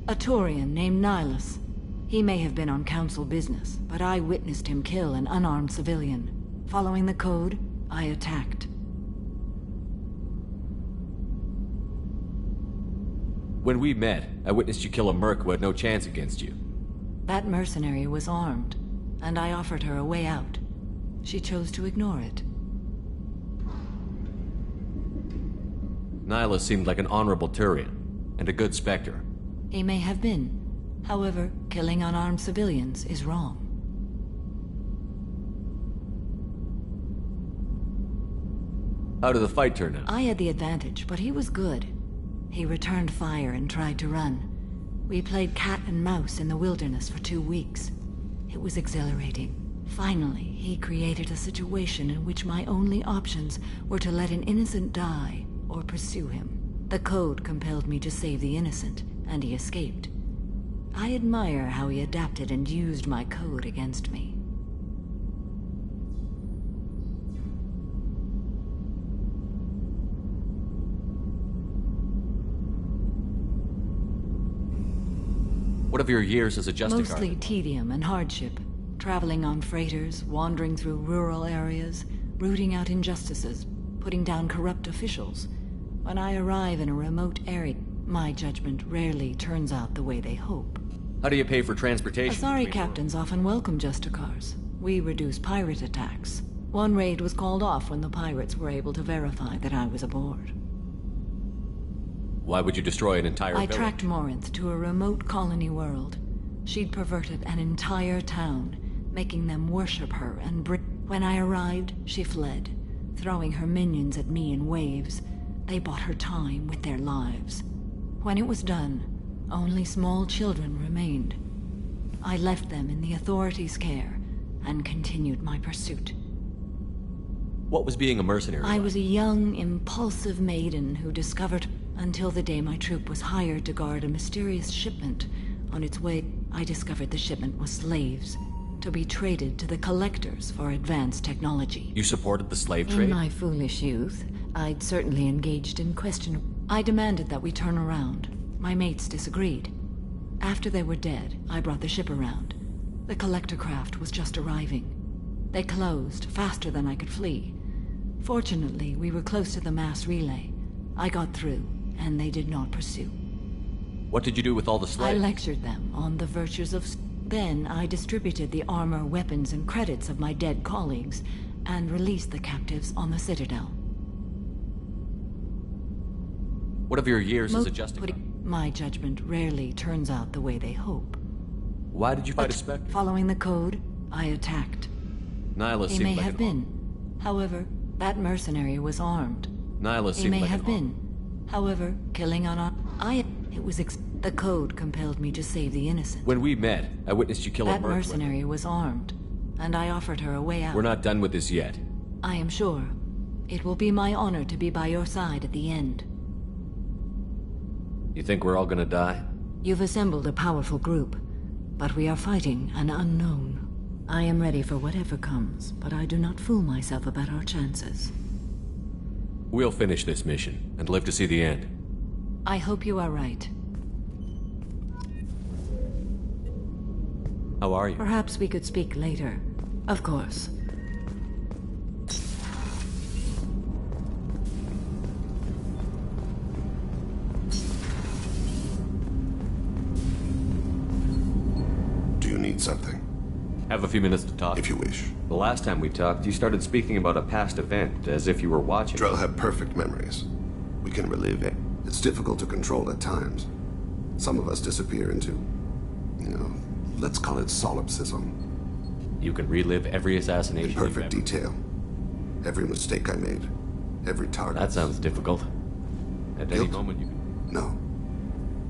A Turian named Nihilus. He may have been on Council business, but I witnessed him kill an unarmed civilian. Following the code, I attacked. When we met, I witnessed you kill a merc who had no chance against you. That mercenary was armed, and I offered her a way out. She chose to ignore it. Nihilus seemed like an honorable Turian, and a good Spectre. He may have been. However, killing unarmed civilians is wrong. How did the fight turn out? I had the advantage, but he was good. He returned fire and tried to run. We played cat and mouse in the wilderness for 2 weeks. It was exhilarating. Finally, he created a situation in which my only options were to let an innocent die or pursue him. The code compelled me to save the innocent, and he escaped. I admire how he adapted and used my code against me. What of your years as a Justicar? Mostly tedium and hardship. Traveling on freighters, wandering through rural areas, rooting out injustices, putting down corrupt officials. When I arrive in a remote area, my judgment rarely turns out the way they hope. How do you pay for transportation? Asari captains often welcome Justicars. We reduce pirate attacks. One raid was called off when the pirates were able to verify that I was aboard. Why would you destroy an entire I village? tracked Morinth to a remote colony world. She'd perverted an entire town, making them worship her and When I arrived, she fled, throwing her minions at me in waves. They bought her time with their lives. When it was done, only small children remained. I left them in the authorities' care and continued my pursuit. What was being a mercenary I like? was a young, impulsive maiden who discovered until the day my troop was hired to guard a mysterious shipment. On its way, I discovered the shipment was slaves, to be traded to the Collectors for advanced technology. You supported the slave trade? In my foolish youth, I'd certainly engaged in questionable... I demanded that we turn around. My mates disagreed. After they were dead, I brought the ship around. The Collector craft was just arriving. They closed faster than I could flee. Fortunately, we were close to the mass relay. I got through, and they did not pursue. What did you do with all the slaves? I lectured them on the virtues of... Then I distributed the armor, weapons, and credits of my dead colleagues, and released the captives on the Citadel. What of your years as a Justicar? My judgment rarely turns out the way they hope. Why did you fight a Spectre? Following the code, I attacked. Nihilus He seemed may like have an been. However, that mercenary was armed. Nihilus He seemed may like have an been. However, killing it was the code compelled me to save the innocent. When we met, I witnessed you kill a That merc. mercenary was armed, and I offered her a way out. We're not done with this yet. I am sure. It will be my honor to be by your side at the end. You think we're all gonna die? You've assembled a powerful group, but we are fighting an unknown. I am ready for whatever comes, but I do not fool myself about our chances. We'll finish this mission, and live to see the end. I hope you are right. How are you? Perhaps we could speak later. Of course. Do you need something? Have a few minutes to talk? If you wish. The last time we talked, you started speaking about a past event, as if you were watching. Drell have perfect memories. We can relive it. It's difficult to control at times. Some of us disappear into, let's call it solipsism. You can relive every assassination. In perfect detail. Every mistake I made. Every target. That sounds difficult. At any moment you can... No.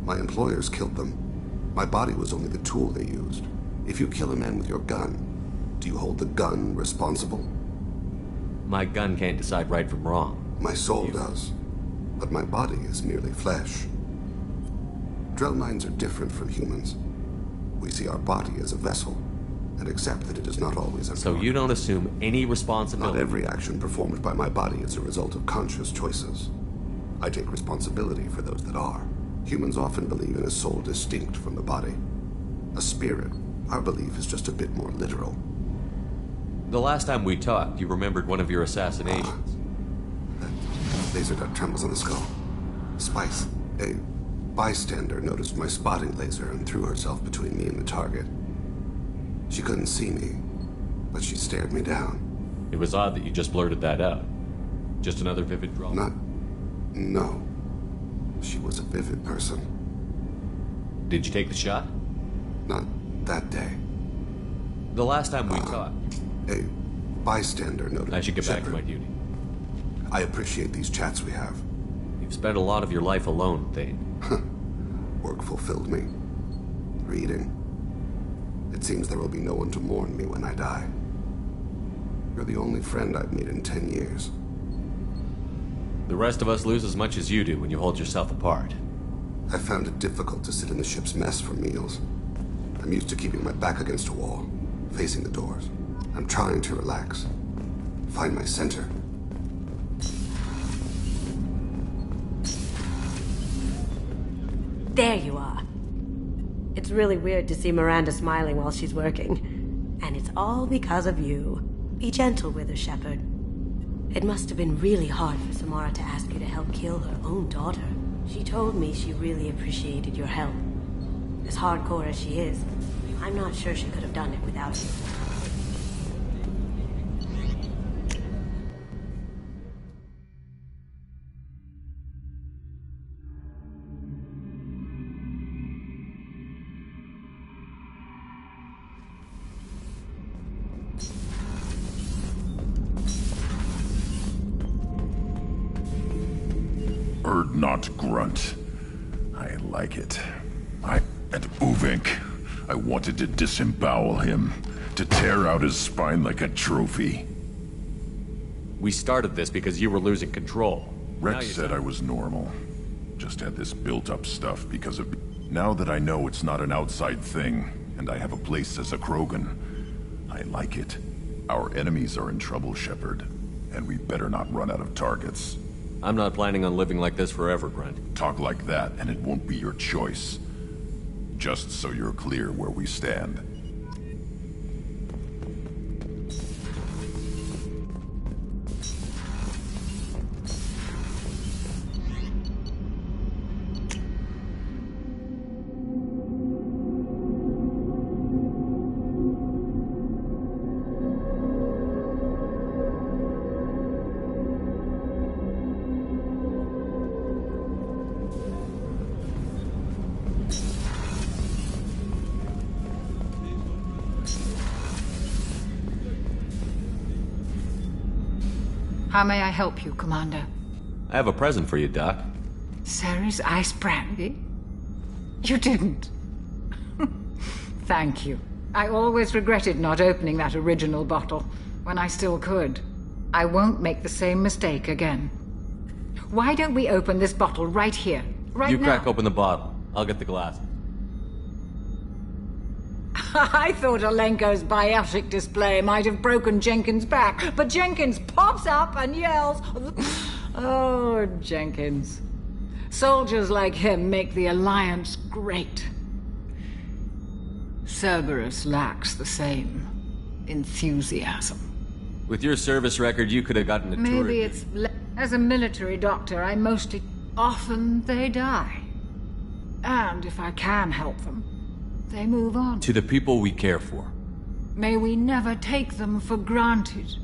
My employers killed them. My body was only the tool they used. If you kill a man with your gun, do you hold the gun responsible? My gun can't decide right from wrong. My soul does. But my body is merely flesh. Drell minds are different from humans. We see our body as a vessel, and accept that it is not always a... So you don't assume any responsibility? Not every action performed by my body is a result of conscious choices. I take responsibility for those that are. Humans often believe in a soul distinct from the body. A spirit. Our belief is just a bit more literal. The last time we talked, you remembered one of your assassinations. That laser dot trembles on the skull. Spice. A bystander noticed my spotting laser and threw herself between me and the target. She couldn't see me, but she stared me down. It was odd that you just blurted that out. Just another vivid drawing? No. She was a vivid person. Did you take the shot? Not that day. The last time we talked. A bystander noticed. I should get back to my duty. I appreciate these chats we have. You've spent a lot of your life alone, Thane. Work fulfilled me. Reading. It seems there will be no one to mourn me when I die. You're the only friend I've made in 10 years. The rest of us lose as much as you do when you hold yourself apart. I found it difficult to sit in the ship's mess for meals. I'm used to keeping my back against a wall, facing the doors. I'm trying to relax. Find my center. There you are. It's really weird to see Miranda smiling while she's working. And it's all because of you. Be gentle with her, Shepard. It must have been really hard for Samara to ask you to help kill her own daughter. She told me she really appreciated your help. As hardcore as she is, I'm not sure she could have done it without you. Urdnot Grunt. I like it. And Uvink. I wanted to disembowel him, to tear out his spine like a trophy. We started this because you were losing control. Rex said I was normal. Just had this built-up stuff because of... Now that I know it's not an outside thing, and I have a place as a Krogan, I like it. Our enemies are in trouble, Shepard, and we better not run out of targets. I'm not planning on living like this forever, Grunt. Talk like that, and it won't be your choice. Just so you're clear where we stand. How may I help you, Commander? I have a present for you, Doc. Ceres ice brandy? You didn't. Thank you. I always regretted not opening that original bottle when I still could. I won't make the same mistake again. Why don't we open this bottle right here, right now? You crack open the bottle. I'll get the glass. I thought Alenko's biotic display might have broken Jenkins' back, but Jenkins pops up and yells... Oh, Jenkins. Soldiers like him make the Alliance great. Cerberus lacks the same enthusiasm. With your service record, you could have gotten a tour. Maybe it's... As a military doctor, I mostly... Often they die. And if I can help them, they move on. To the people we care for. May we never take them for granted.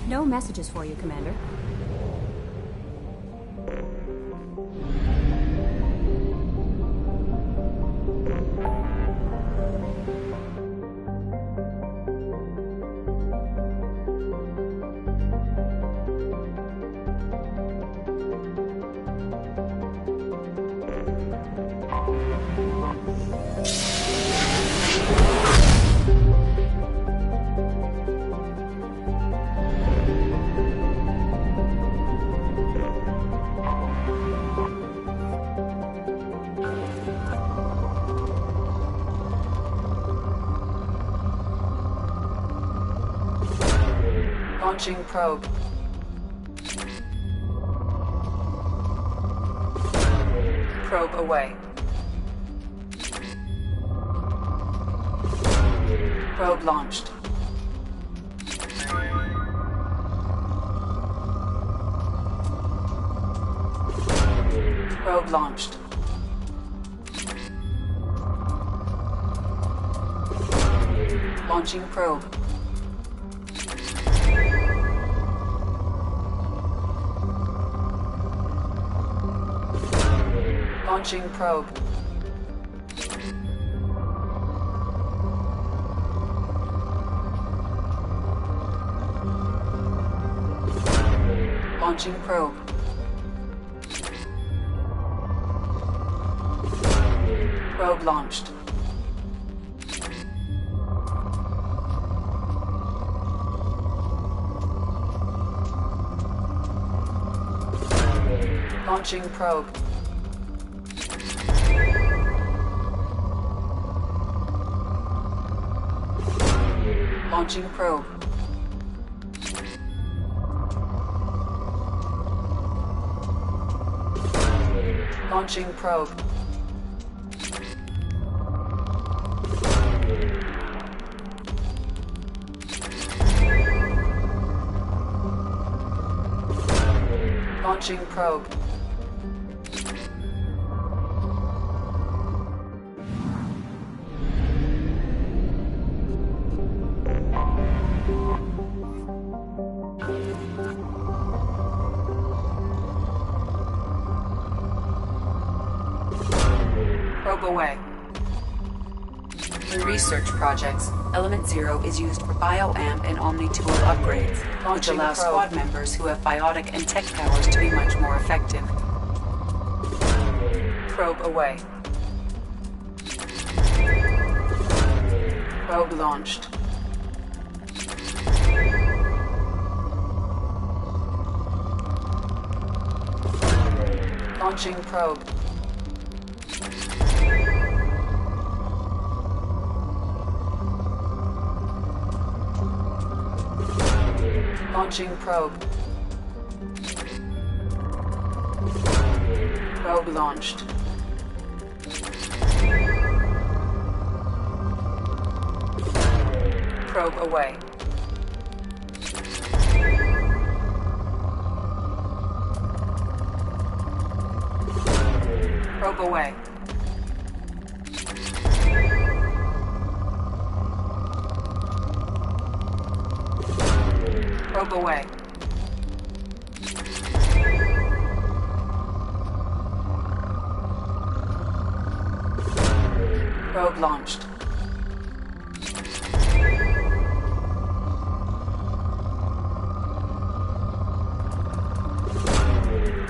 No messages for you, Commander. Launching probe. Probe away. Probe launched. Probe launched. Launching probe. Launching probe. Launching probe. Probe launched. Launching probe. Launching probe. Launching probe. Launching probe. Probe away. In research projects, Element Zero is used for bioamp and omni-tool upgrades, which allow squad members who have biotic and tech powers to be much more effective. Probe away. Probe launched. Launching probe. Launching probe. Probe launched. Probe away. Probe away. Probe away. Probe launched.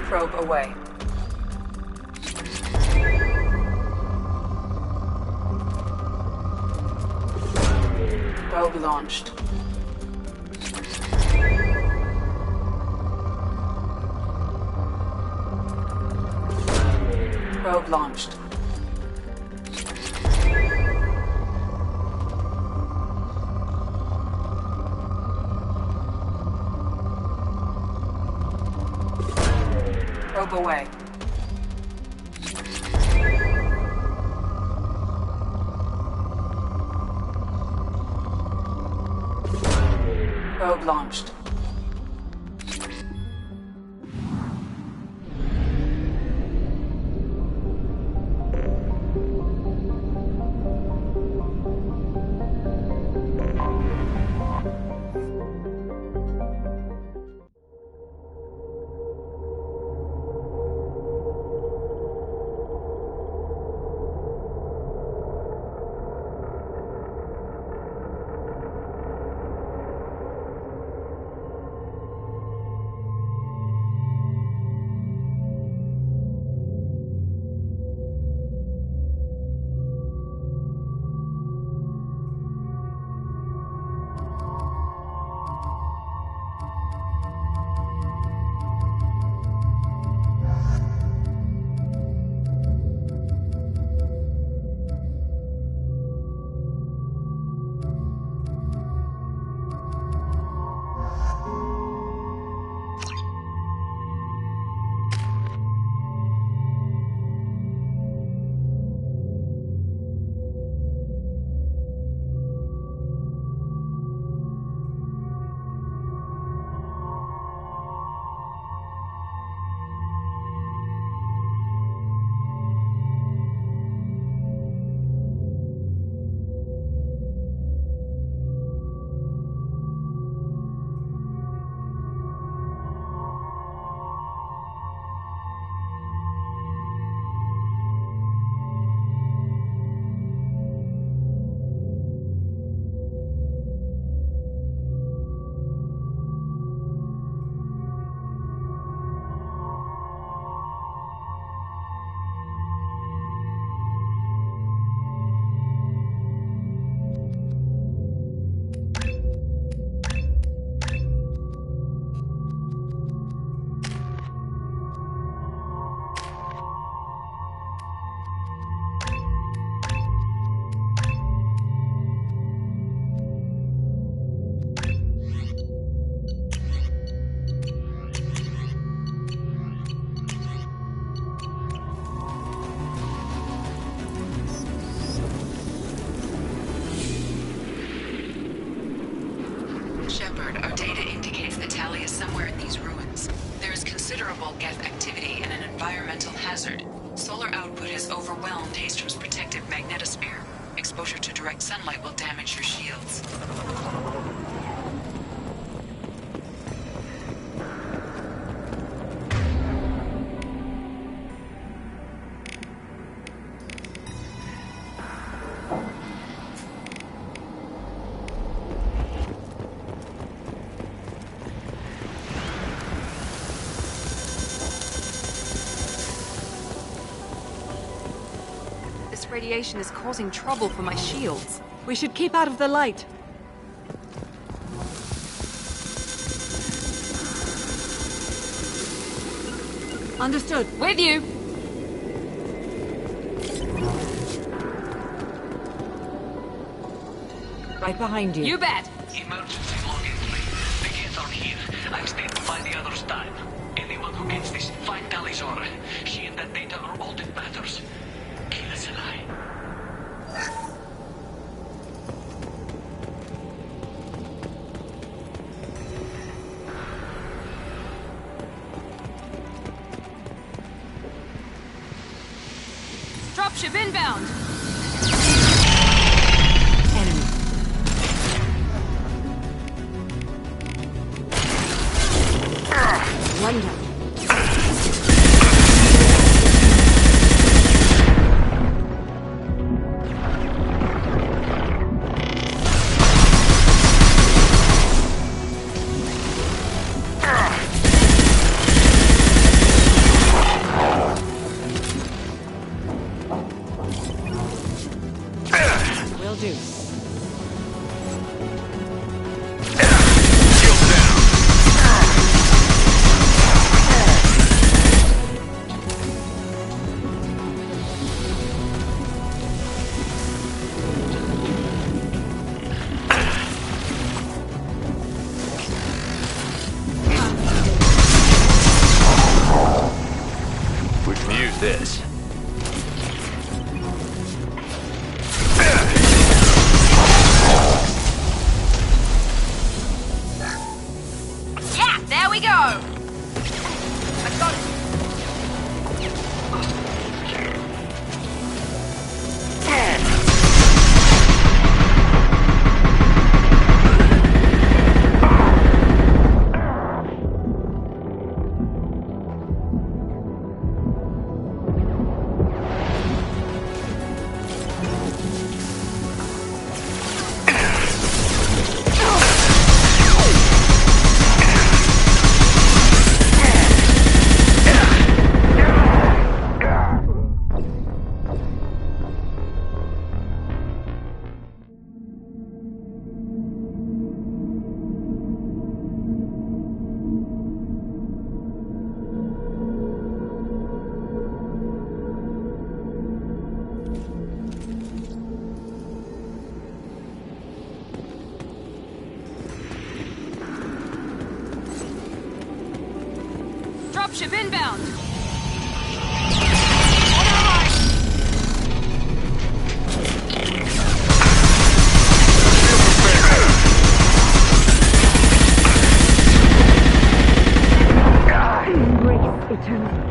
Probe away. Probe launched. Probe launched. Probe away. Probe launched. hazard. Solar output has overwhelmed Hastrom's protective magnetosphere. Exposure to direct sunlight will damage your shields. Radiation is causing trouble for my shields. We should keep out of the light. Understood. With you! Right behind you. You bet! Emergency login, please. The kids are here. I've stayed by the other's time. Anyone who gets this, find Talizora. She and that data are all that matters. Kill us alive. Dropship inbound! Enemy. One down. This. Yeah, there we go! I got it. Dropship inbound! Embrace eternity.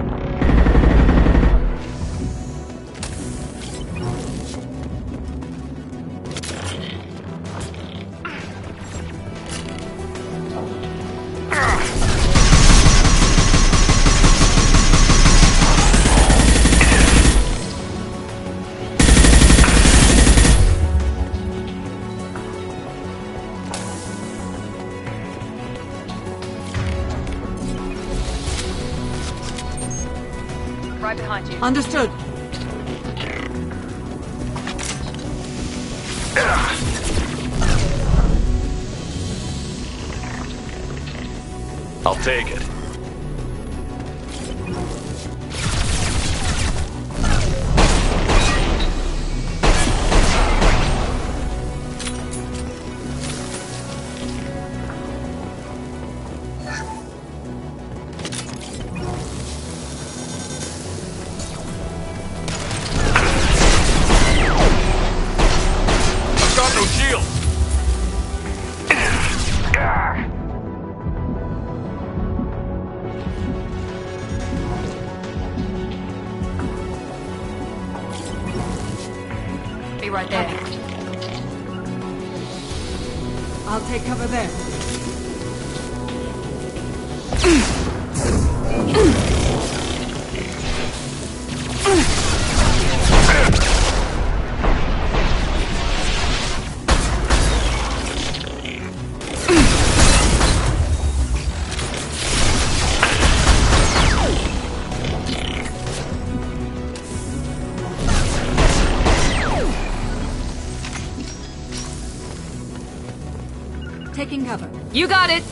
Right behind you. Understood. I'll take it. Be right there. I'll take cover there. Taking cover. You got it!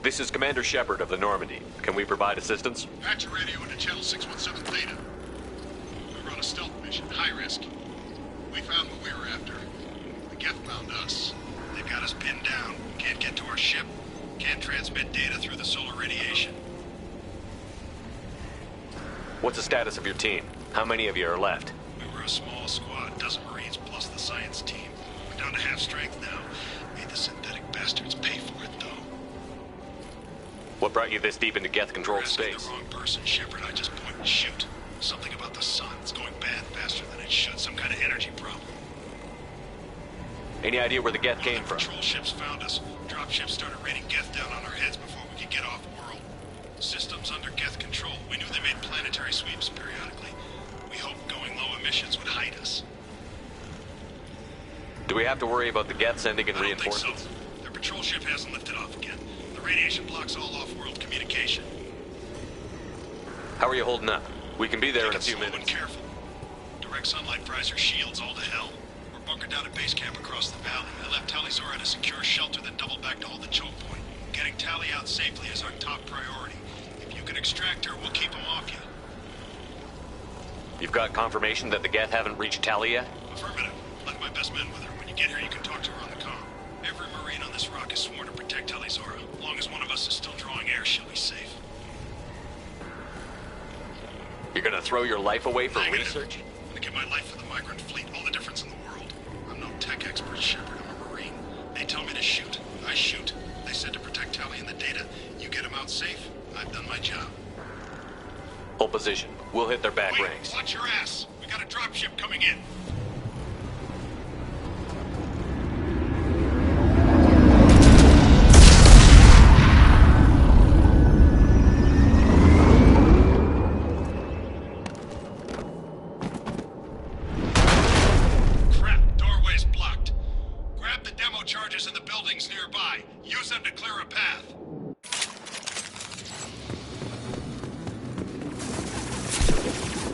This is Commander Shepard of the Normandy. Can we provide assistance? Patch your radio into Channel 617 Theta. We run a stealth mission, high risk. We found what we were after. The Geth found us. They've got us pinned down. Can't get to our ship. Can't transmit data through the solar radiation. What's the status of your team? How many of you are left? We were a small squad, dozen Marines plus the science team. We're down to half strength now. Made the synthetic bastards pay for it, though. What brought you this deep into Geth-controlled space? The wrong person, Shepard. I just point and shoot. Something about the sun. It's going bad faster than it should. Some kind of energy problem. Any idea where the Geth came from? Patrol ships found us. Dropships started raining Geth down on our heads before we could get off-world. Systems under Geth control. We knew they made planetary sweeps periodically. We hoped going low emissions would hide us. Do we have to worry about the Geth sending in reinforcements? So. Their patrol ship hasn't lifted off again. The radiation blocks all off-world communication. How are you holding up? We can be there in a few minutes. Careful. Direct sunlight fries our shields all to hell. We're bunkered down at base camp across the valley. I left Tali'Zorah at a secure shelter, then doubled back to hold the choke point. Getting Tali out safely is our top priority. If you can extract her, we'll keep them off you. You've got confirmation that the Geth haven't reached Tali yet? Affirmative. Left my best men with her. When you get here, you can talk to her on the comm. Every Marine on this rock is sworn to protect Tali'Zorah. As long as one of us is still drawing air, she'll be safe. You're gonna throw your life away for research? I'm gonna give my life for the migrant fleet. All the difference in the world. I'm no tech expert, Shepard. I'm a Marine. They tell me to shoot. I shoot. They said to protect Tali and the data. You get them out safe. I've done my job. Hold position. We'll hit their back ranks. Watch your ass. We got a dropship coming in.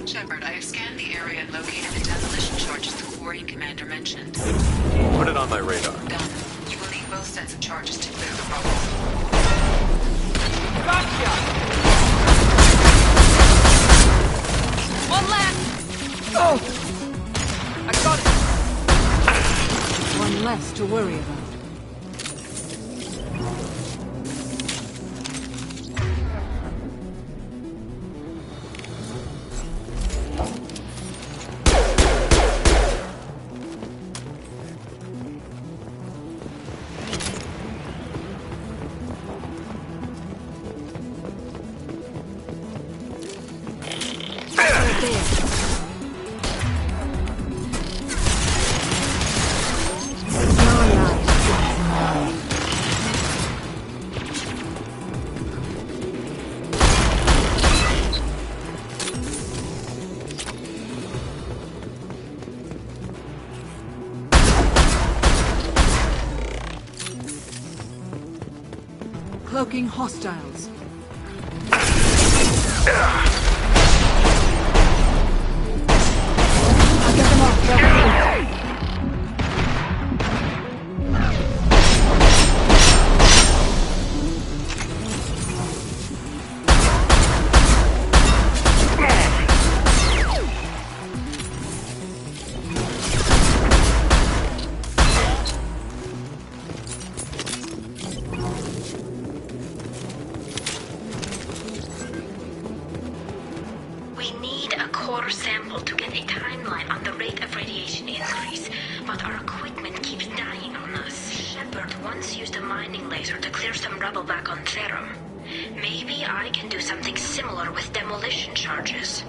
Shepard, I have scanned the area and located the demolition charges the Quarian commander mentioned. Put it on my radar. Done. You will need both sets of charges to clear the rubble. Gotcha! One left! Oh! I got it! One less to worry about. Marking hostiles. I'll get them off. We need a core sample to get a timeline on the rate of radiation increase, but our equipment keeps dying on us. Shepard once used a mining laser to clear some rubble back on Therum. Maybe I can do something similar with demolition charges.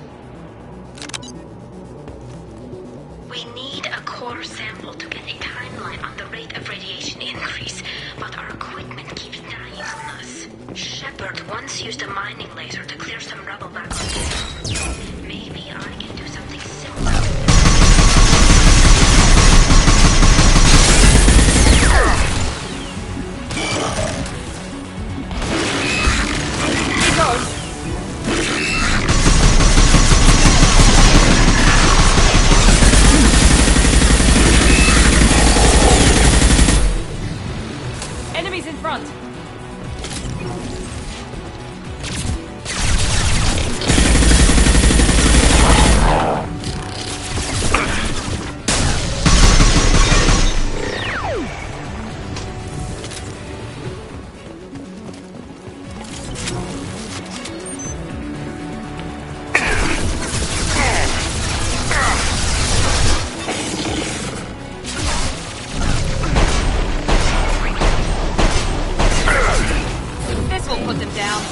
We need a core sample to get a timeline on the rate of radiation increase, but our equipment keeps dying on us. Shepard once used a mining laser to clear some rubble back on Therum. Maybe I can do something similar. Enemies in front! This will put them down.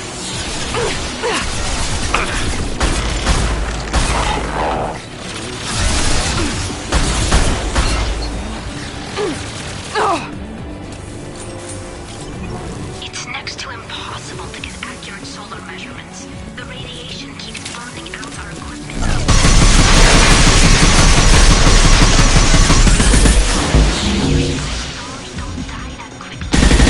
It's next to impossible to get accurate solar measurements. The radiation keeps burning out our equipment. Stars don't die that quickly.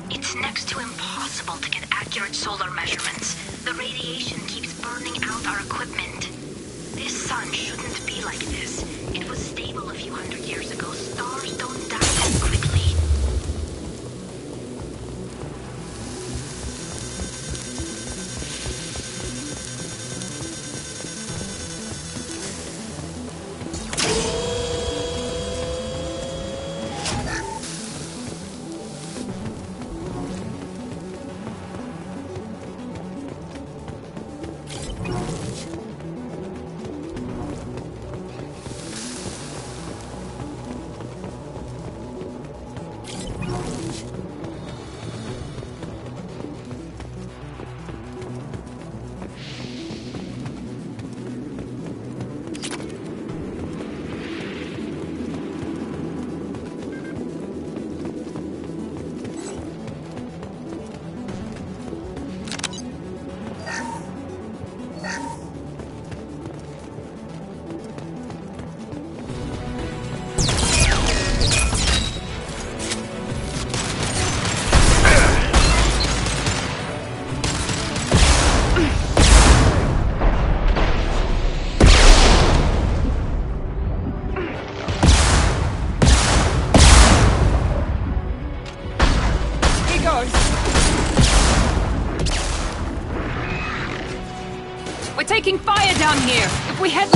It's next to impossible to get accurate solar measurements. The radiation keeps burning out our equipment. This sun shouldn't be like this. It was stable a few hundred years ago. Stars don't die that quickly. We're taking fire down here. If we head...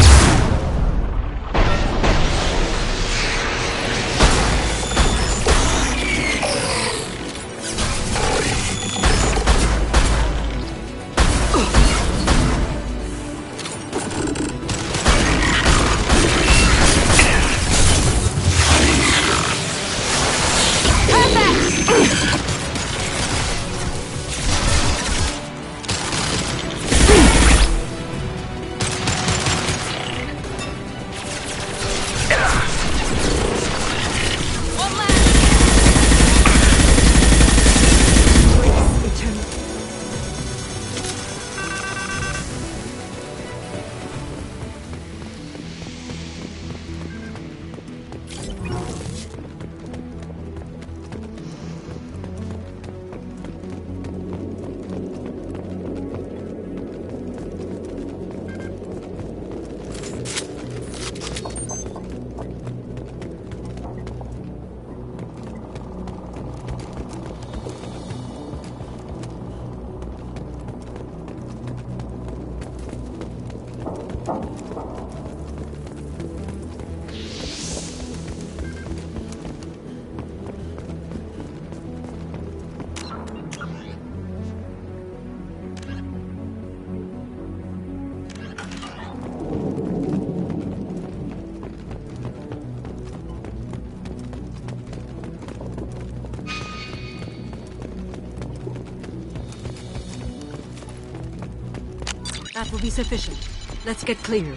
That will be sufficient. Let's get clear.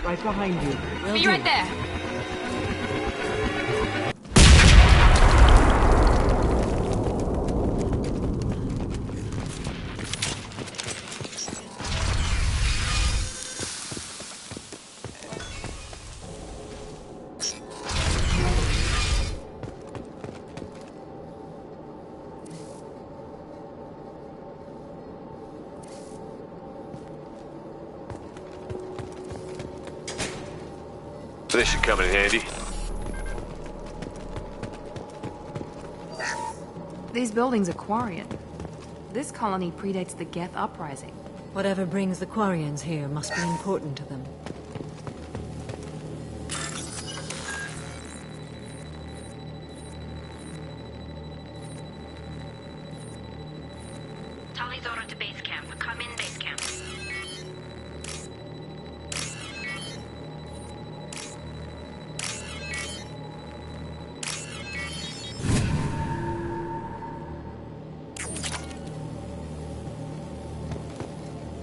Right behind you. Will Be do. right there. This should come in handy. These buildings are Quarian. This colony predates the Geth uprising. Whatever brings the Quarians here must be important to them. Talizora to base camp. Come in base camp.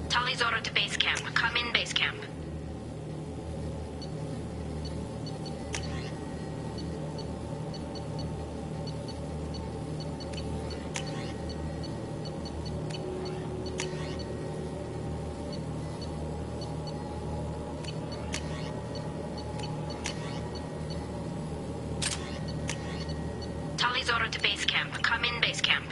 Talizora to base camp. Come in base camp. Talizora to base camp. Come in base camp.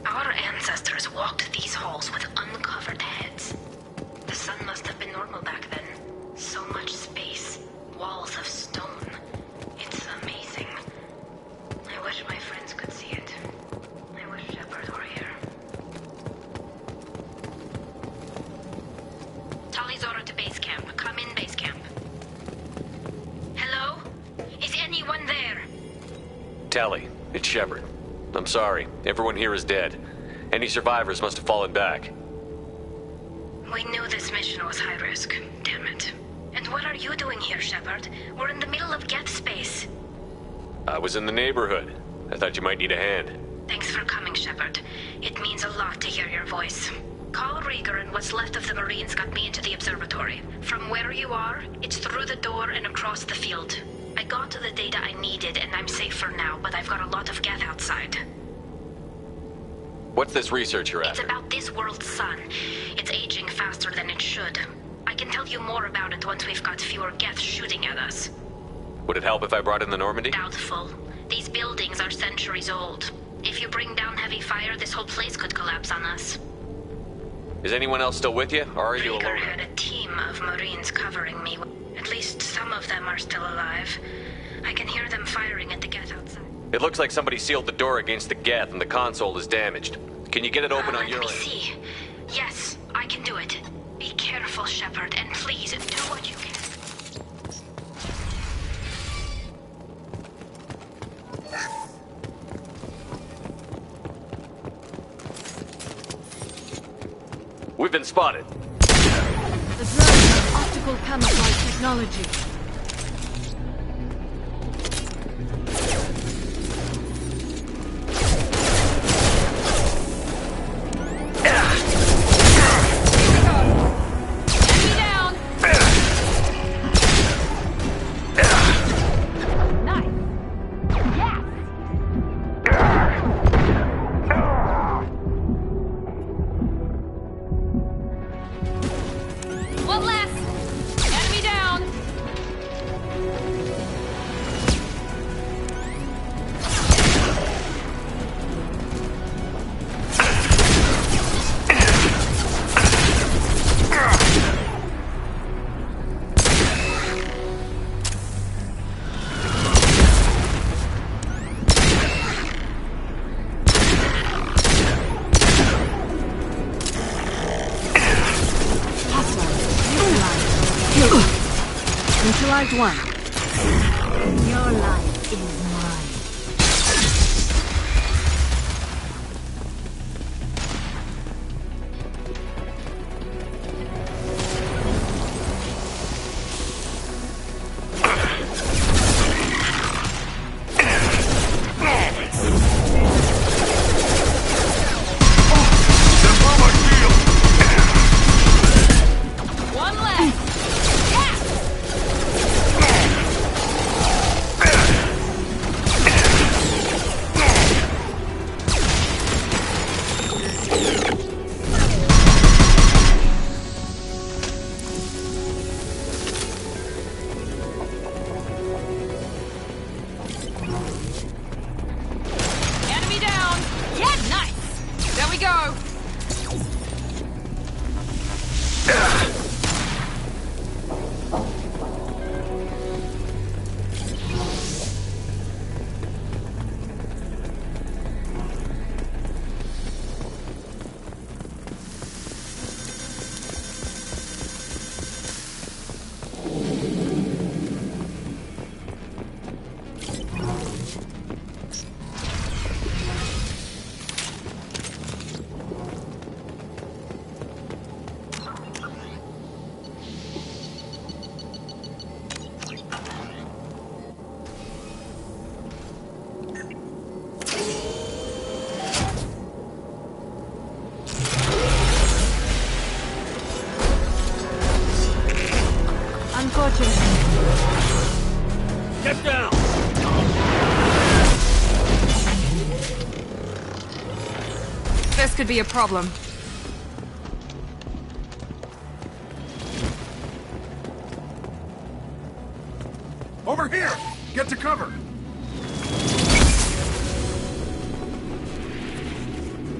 Our ancestors walked these halls with uncovered heads. The sun must have been normal back then. So much space. Walls of stone. It's amazing. I wish my friends could see it. I wish Shepard were here. Talizora to base camp. Come in base camp. Hello? Is anyone there? Tally, it's Shepard. I'm sorry. Everyone here is dead. Any survivors must have fallen back. We knew this mission was high risk. Damn it. And what are you doing here, Shepard? We're in the middle of Geth space. I was in the neighborhood. I thought you might need a hand. Thanks for coming, Shepard. It means a lot to hear your voice. Carl Rieger and what's left of the Marines got me into the observatory. From where you are, it's through the door and across the field. I got to the data I needed and I'm safe for now, but I've got a lot of Geth outside. What's this research you're It's after? about this world's sun. It's aging faster than it should. I can tell you more about it once we've got fewer Geth shooting at us. Would it help if I brought in the Normandy? Doubtful. These buildings are centuries old. If you bring down heavy fire, this whole place could collapse on us. Is anyone else still with you, or are you Rieger alone? had a team of Marines covering me. At least some of them are still alive. I can hear them firing at the Geth outside. It looks like somebody sealed the door against the Geth and the console is damaged. Can you get it open on your Let end? me see. Yes, I can do it. Be careful, Shepard, and please do what you can. We've been spotted. The drone has optical camouflage technology. Enemy down! Nice! Yeah! One less! Enemy down! Neutralized one. Your life is mine. This could be a problem. Over here! Get to cover!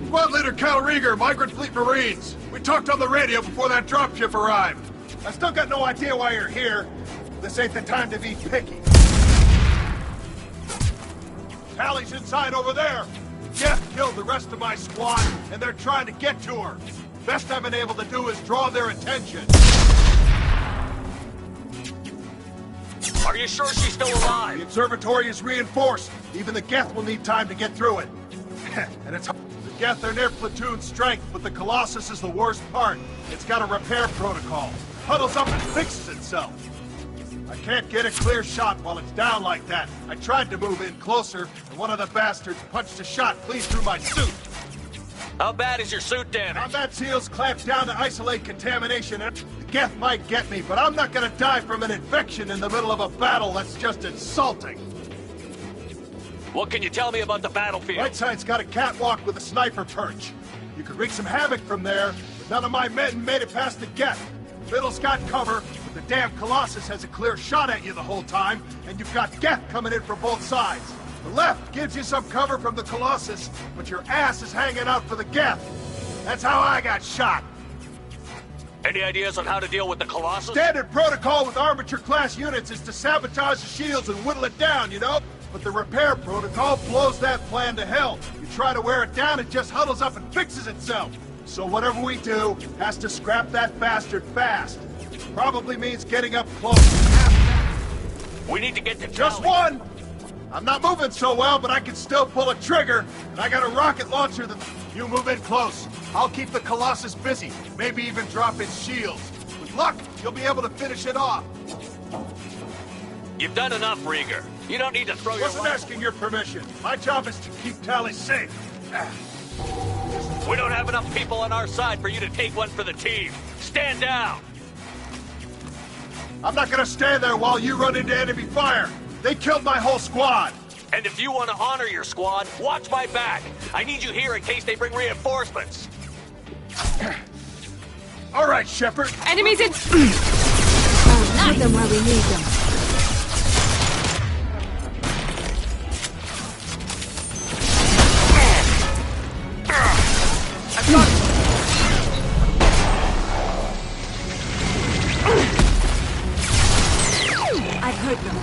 Squad Leader Cal Rieger, Migrant Fleet Marines. We talked on the radio before that dropship arrived. I still got no idea why you're here. This ain't the time to be picky. Tally's inside over there. Jeff killed the rest of my squad, and they're trying to get to her. Best I've been able to do is draw their attention. Are you sure she's still alive? The observatory is reinforced. Even the Geth will need time to get through it. And it's... The Geth are near platoon strength, but the Colossus is the worst part. It's got a repair protocol. Huddles up and fixes itself. I can't get a clear shot while it's down like that. I tried to move in closer, and one of the bastards punched a shot clean through my suit. How bad is your suit damaged? Combat SEALs clamped down to isolate contamination. The Geth might get me, but I'm not gonna die from an infection in the middle of a battle. That's just insulting. What can you tell me about the battlefield? Right side's got a catwalk with a sniper perch. You could wreak some havoc from there, but none of my men made it past the Geth. Middle's got cover, but the damn Colossus has a clear shot at you the whole time, and you've got Geth coming in from both sides. The left gives you some cover from the Colossus, but your ass is hanging out for the Geth. That's how I got shot. Any ideas on how to deal with the Colossus? Standard protocol with armature-class units is to sabotage the shields and whittle it down, you know? But the repair protocol blows that plan to hell. You try to wear it down, it just huddles up and fixes itself. So whatever we do has to scrap that bastard fast. Probably means getting up close. We need to get to Just one! I'm not moving so well, but I can still pull a trigger, and I got a rocket launcher that... You move in close. I'll keep the Colossus busy, maybe even drop its shields. With luck, you'll be able to finish it off. You've done enough, Rieger. You don't need to throw your... Wasn't asking your permission. My job is to keep Tally safe. We don't have enough people on our side for you to take one for the team. Stand down! I'm not gonna stand there while you run into enemy fire. They killed my whole squad. And if you want to honor your squad, watch my back. I need you here in case they bring reinforcements. All right, Shepard. Enemies in... Not them where we need them. I've hurt them.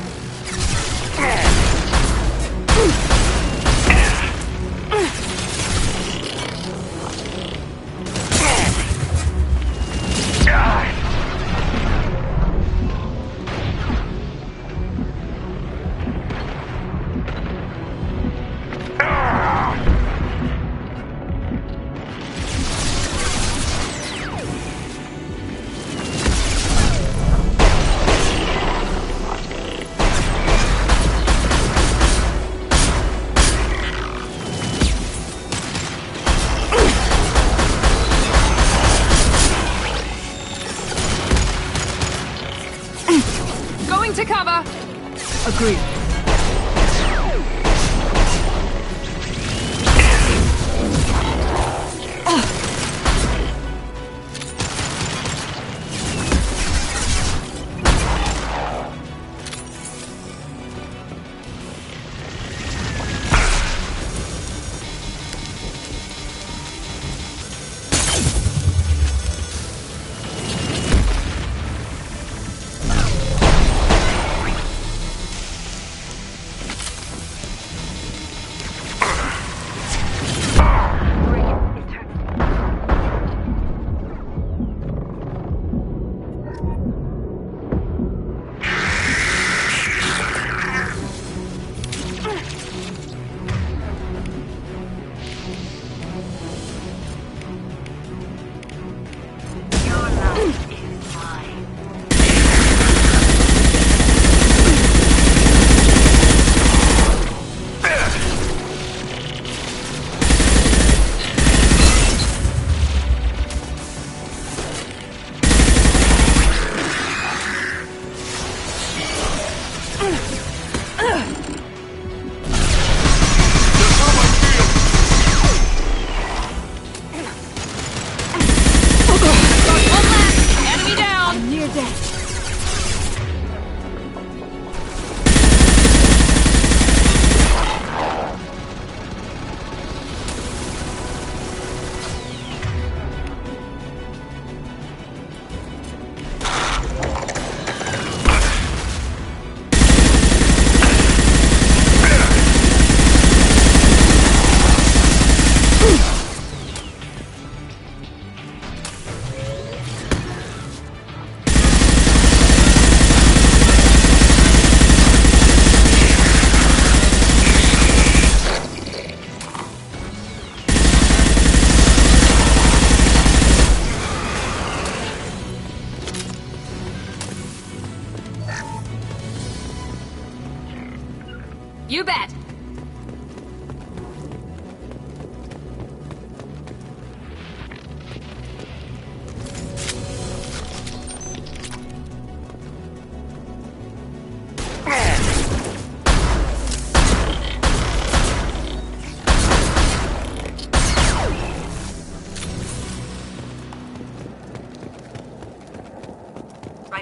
To cover. Agreed.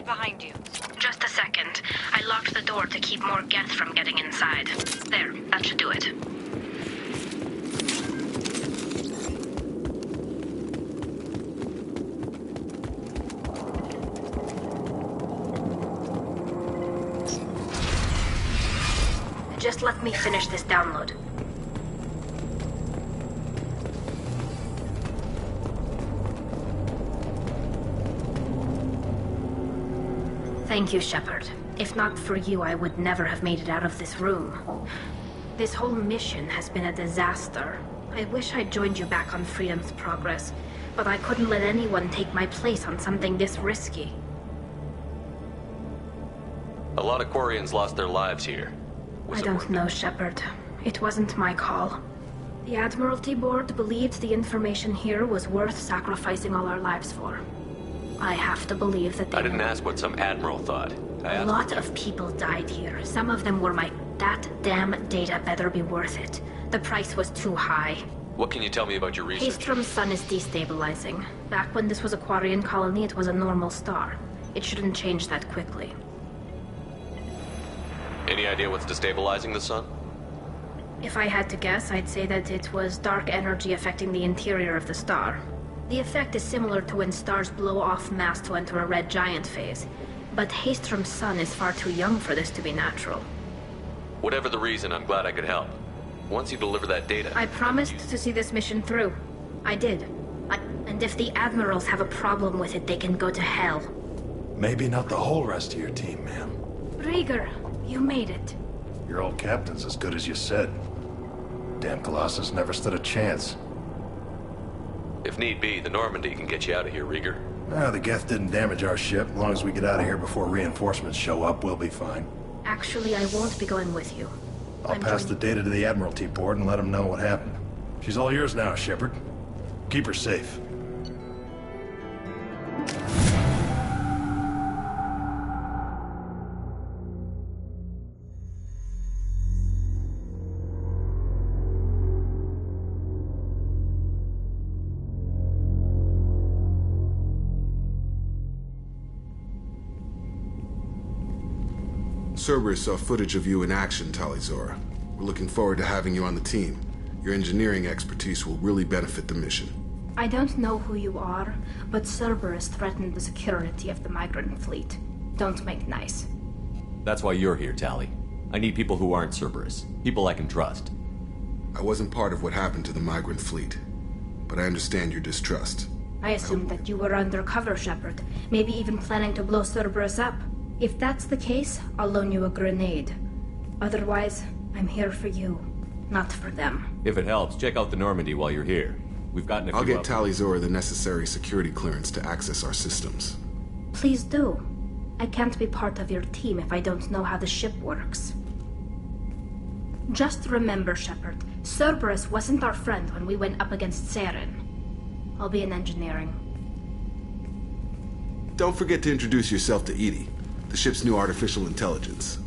behind you. Just a second. I locked the door to keep more Geth from getting inside. There, that should do it. Just let me finish this download. Thank you, Shepard. If not for you, I would never have made it out of this room. This whole mission has been a disaster. I wish I'd joined you back on Freedom's Progress, but I couldn't let anyone take my place on something this risky. A lot of Quarians lost their lives here. I don't know, Shepard. It wasn't my call. The Admiralty Board believed the information here was worth sacrificing all our lives for. I have to believe that I didn't ask what some admiral thought. A lot of people died here. Some of them were my... That damn data better be worth it. The price was too high. What can you tell me about your research? Haystrom's sun is destabilizing. Back when this was a Quarian colony, it was a normal star. It shouldn't change that quickly. Any idea what's destabilizing the sun? If I had to guess, I'd say that it was dark energy affecting the interior of the star. The effect is similar to when stars blow off mass to enter a red giant phase. But Haystrom's sun is far too young for this to be natural. Whatever the reason, I'm glad I could help. Once you deliver that data... I promised to see this mission through. I did. And if the Admirals have a problem with it, they can go to hell. Maybe not the whole rest of your team, ma'am. Rieger, you made it. Your old captain's as good as you said. Damn Colossus never stood a chance. If need be, the Normandy can get you out of here, Rieger. The Geth didn't damage our ship. As long as we get out of here before reinforcements show up, we'll be fine. Actually, I won't be going with you. I'll pass the data to the Admiralty Board and let them know what happened. She's all yours now, Shepard. Keep her safe. Cerberus saw footage of you in action, Tali'Zorah. We're looking forward to having you on the team. Your engineering expertise will really benefit the mission. I don't know who you are, but Cerberus threatened the security of the migrant fleet. Don't make nice. That's why you're here, Tali. I need people who aren't Cerberus. People I can trust. I wasn't part of what happened to the migrant fleet, but I understand your distrust. I assumed that you were undercover, Shepard. Maybe even planning to blow Cerberus up. If that's the case, I'll loan you a grenade. Otherwise, I'm here for you, not for them. If it helps, check out the Normandy while you're here. We've gotten a few... I'll get Tali'Zorah the necessary security clearance to access our systems. Please do. I can't be part of your team if I don't know how the ship works. Just remember, Shepard, Cerberus wasn't our friend when we went up against Saren. I'll be in engineering. Don't forget to introduce yourself to EDI, the ship's new artificial intelligence.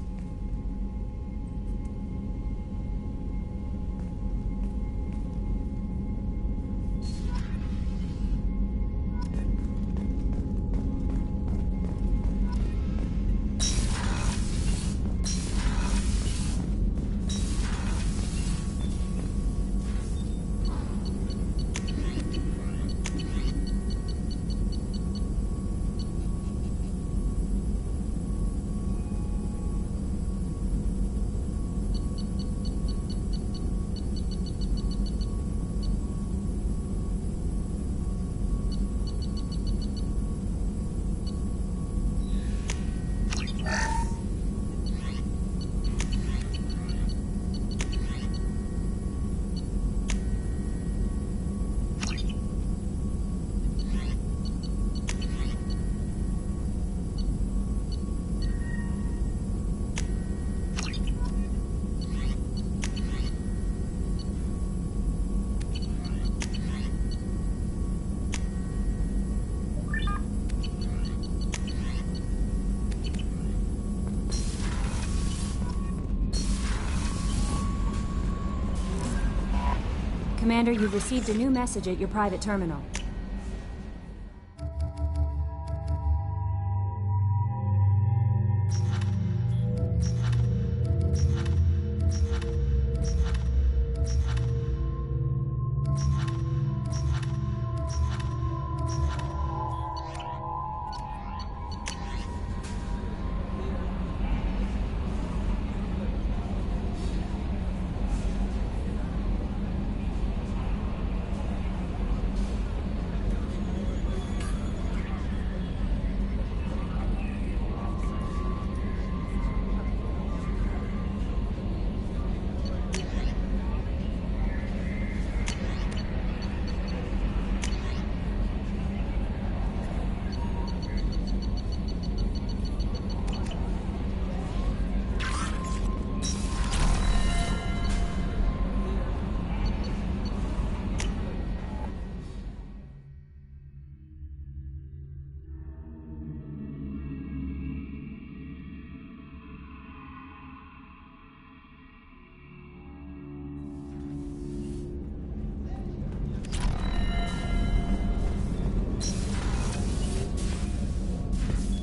Commander, you've received a new message at your private terminal.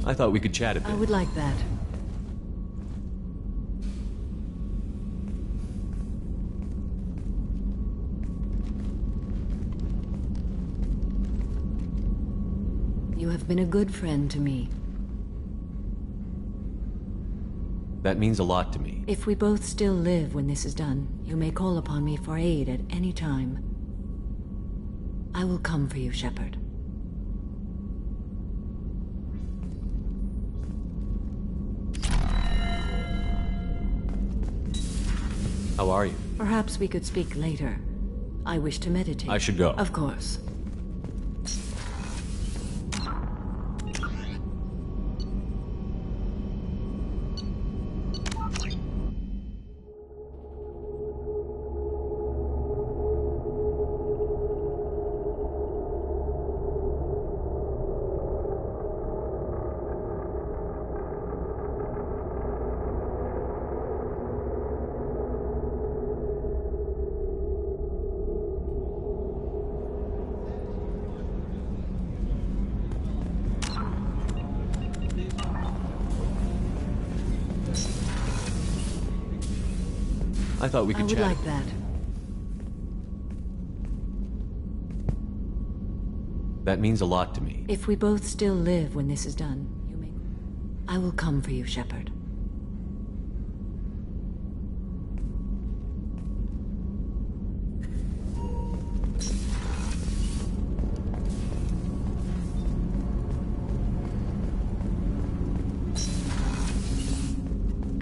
I thought we could chat a bit. I would like that. You have been a good friend to me. That means a lot to me. If we both still live when this is done, you may call upon me for aid at any time. I will come for you, Shepard. How are you? Perhaps we could speak later. I wish to meditate. I should go. Of course. I thought we could chat. I would like that. That means a lot to me. If we both still live when this is done, you may... I will come for you, Shepard.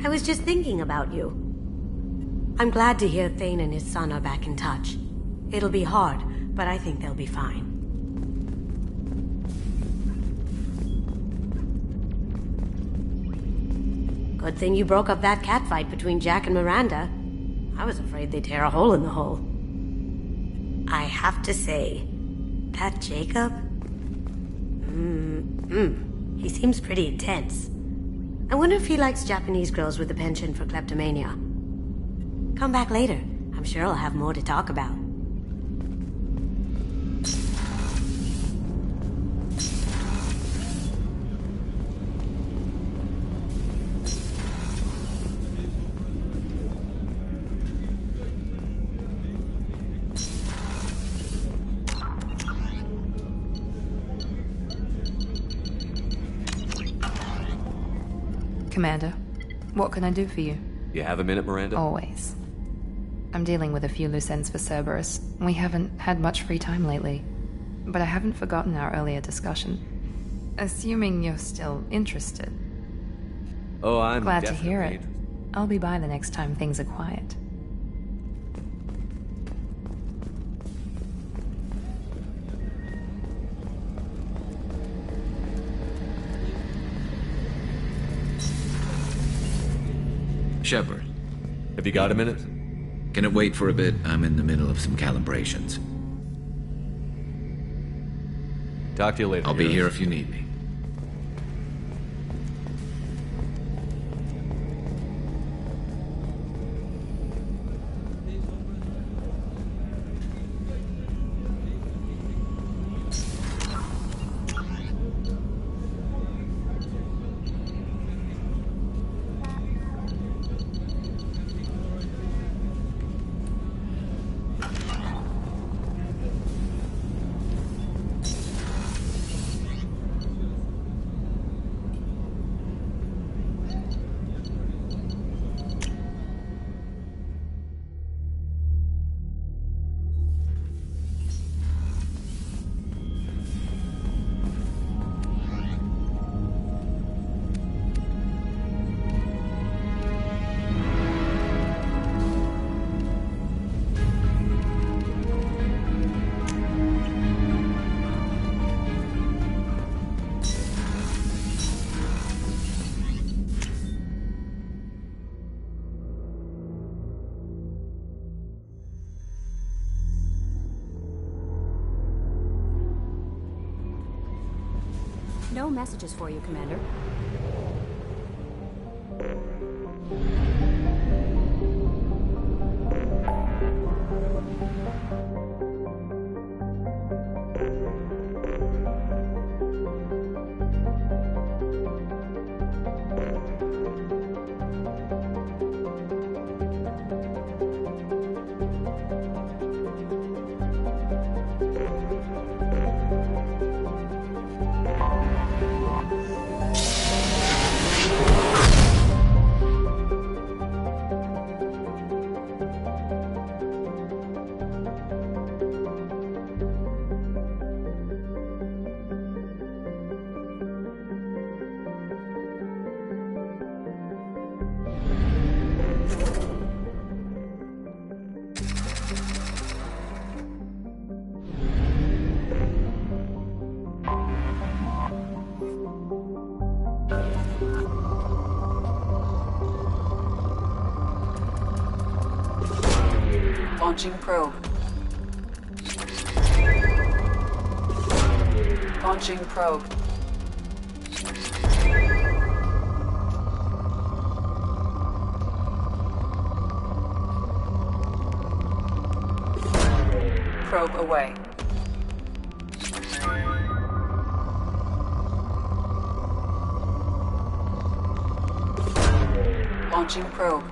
I was just thinking about you. I'm glad to hear Thane and his son are back in touch. It'll be hard, but I think they'll be fine. Good thing you broke up that catfight between Jack and Miranda. I was afraid they'd tear a hole in the hull. I have to say, that Jacob... he seems pretty intense. I wonder if he likes Japanese girls with a penchant for kleptomania. Come back later. I'm sure I'll have more to talk about. Commander, what can I do for you? You have a minute, Miranda? Always. I'm dealing with a few loose ends for Cerberus. We haven't had much free time lately. But I haven't forgotten our earlier discussion. Assuming you're still interested. Oh, I'm glad to hear it. I'll be by the next time things are quiet. Shepard. Have you got a minute? Can it wait for a bit? I'm in the middle of some calibrations. Talk to you later. I'll be here if you need me. No messages for you, Commander. Launching probe. Launching probe. Probe away. Launching probe.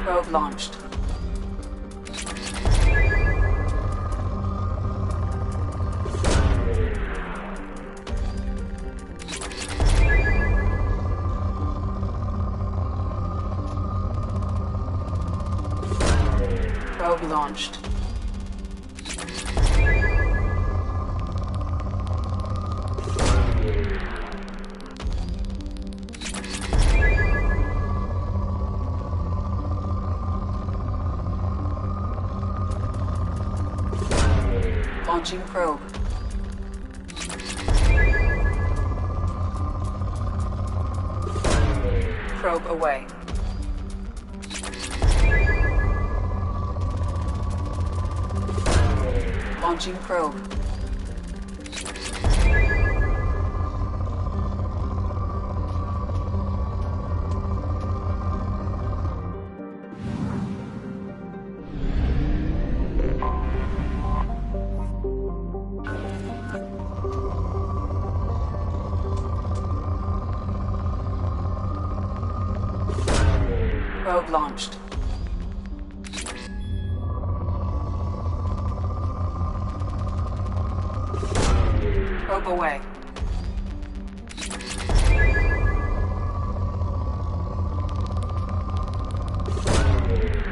Probe launched. Probe launched. Launching probe. Probe away. Launching probe. Probe launched. Probe away.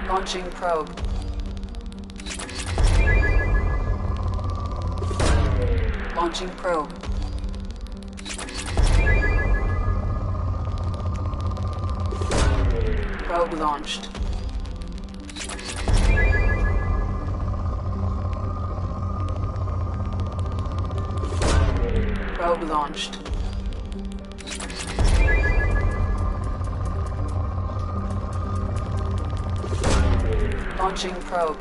Launching probe. Launching probe. Probe launched. Probe launched. Launching probe.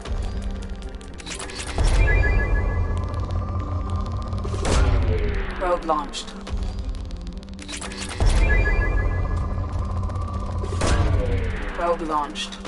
Probe launched. Probe launched.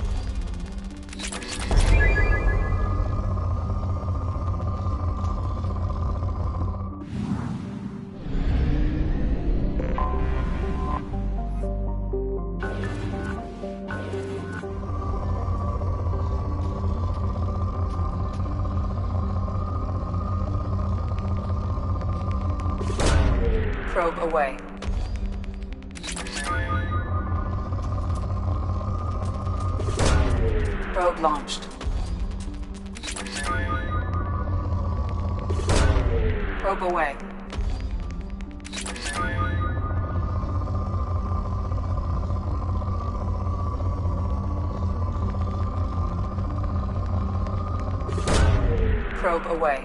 Probe away. Probe launched. Probe away. Probe away.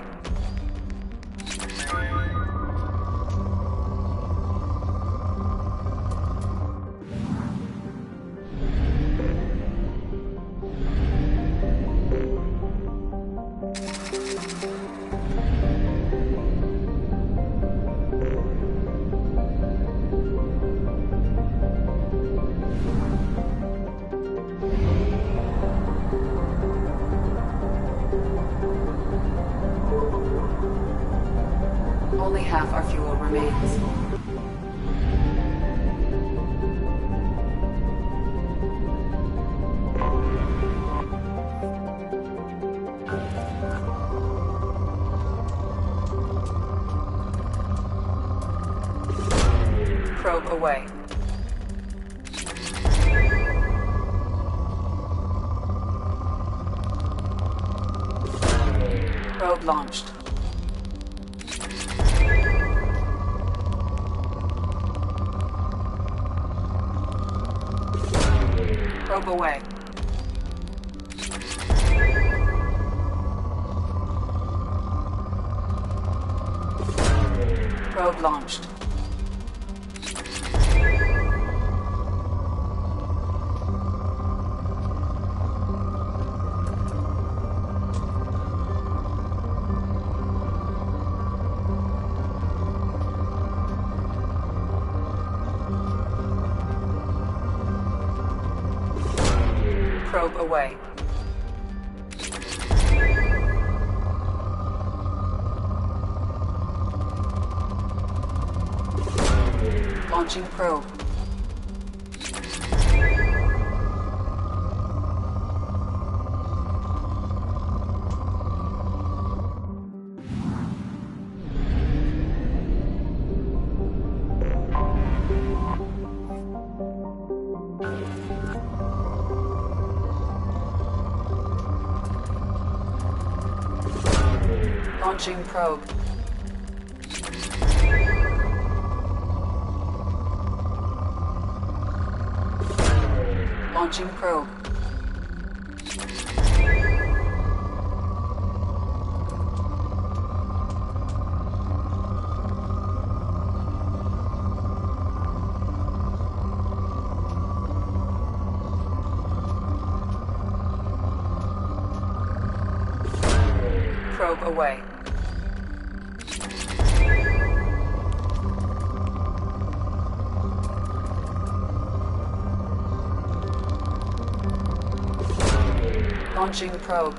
Only half our fuel remains. Probe away. Probe launched. Probe away. Probe launched. Probe away. Launching probe. Launching probe. Launching probe. Probe away. Launching probe.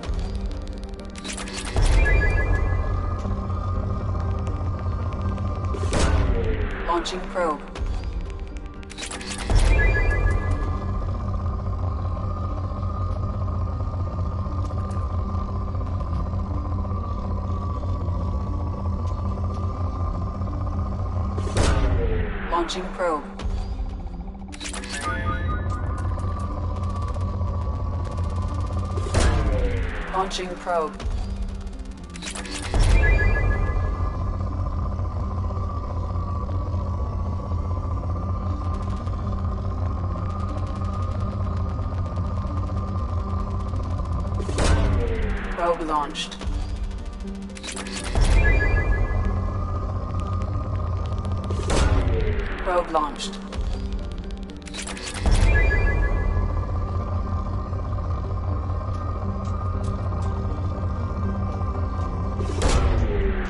Launching probe. Launching probe. Launching probe. Probe launched. Probe launched.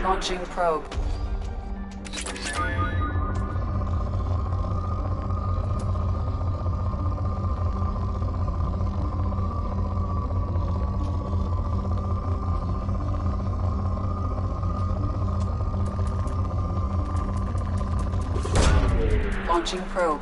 Launching probe. Launching probe.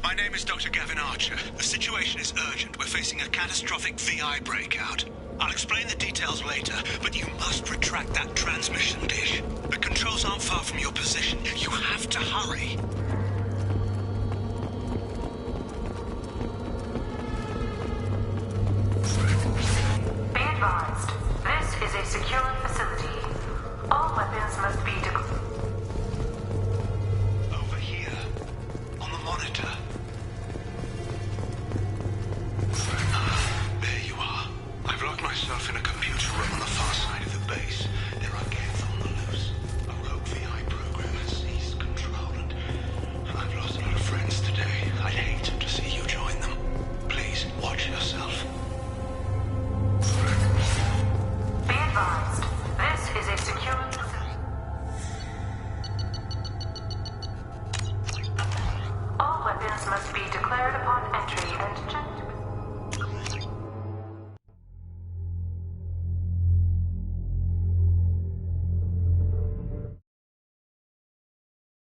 My name is Dr. Gavin Archer. The situation is urgent. We're facing a catastrophic VI breakout. I'll explain the details later, but you must retract that transmission dish. The controls aren't far from your position. You have to hurry. Be advised, this is a secure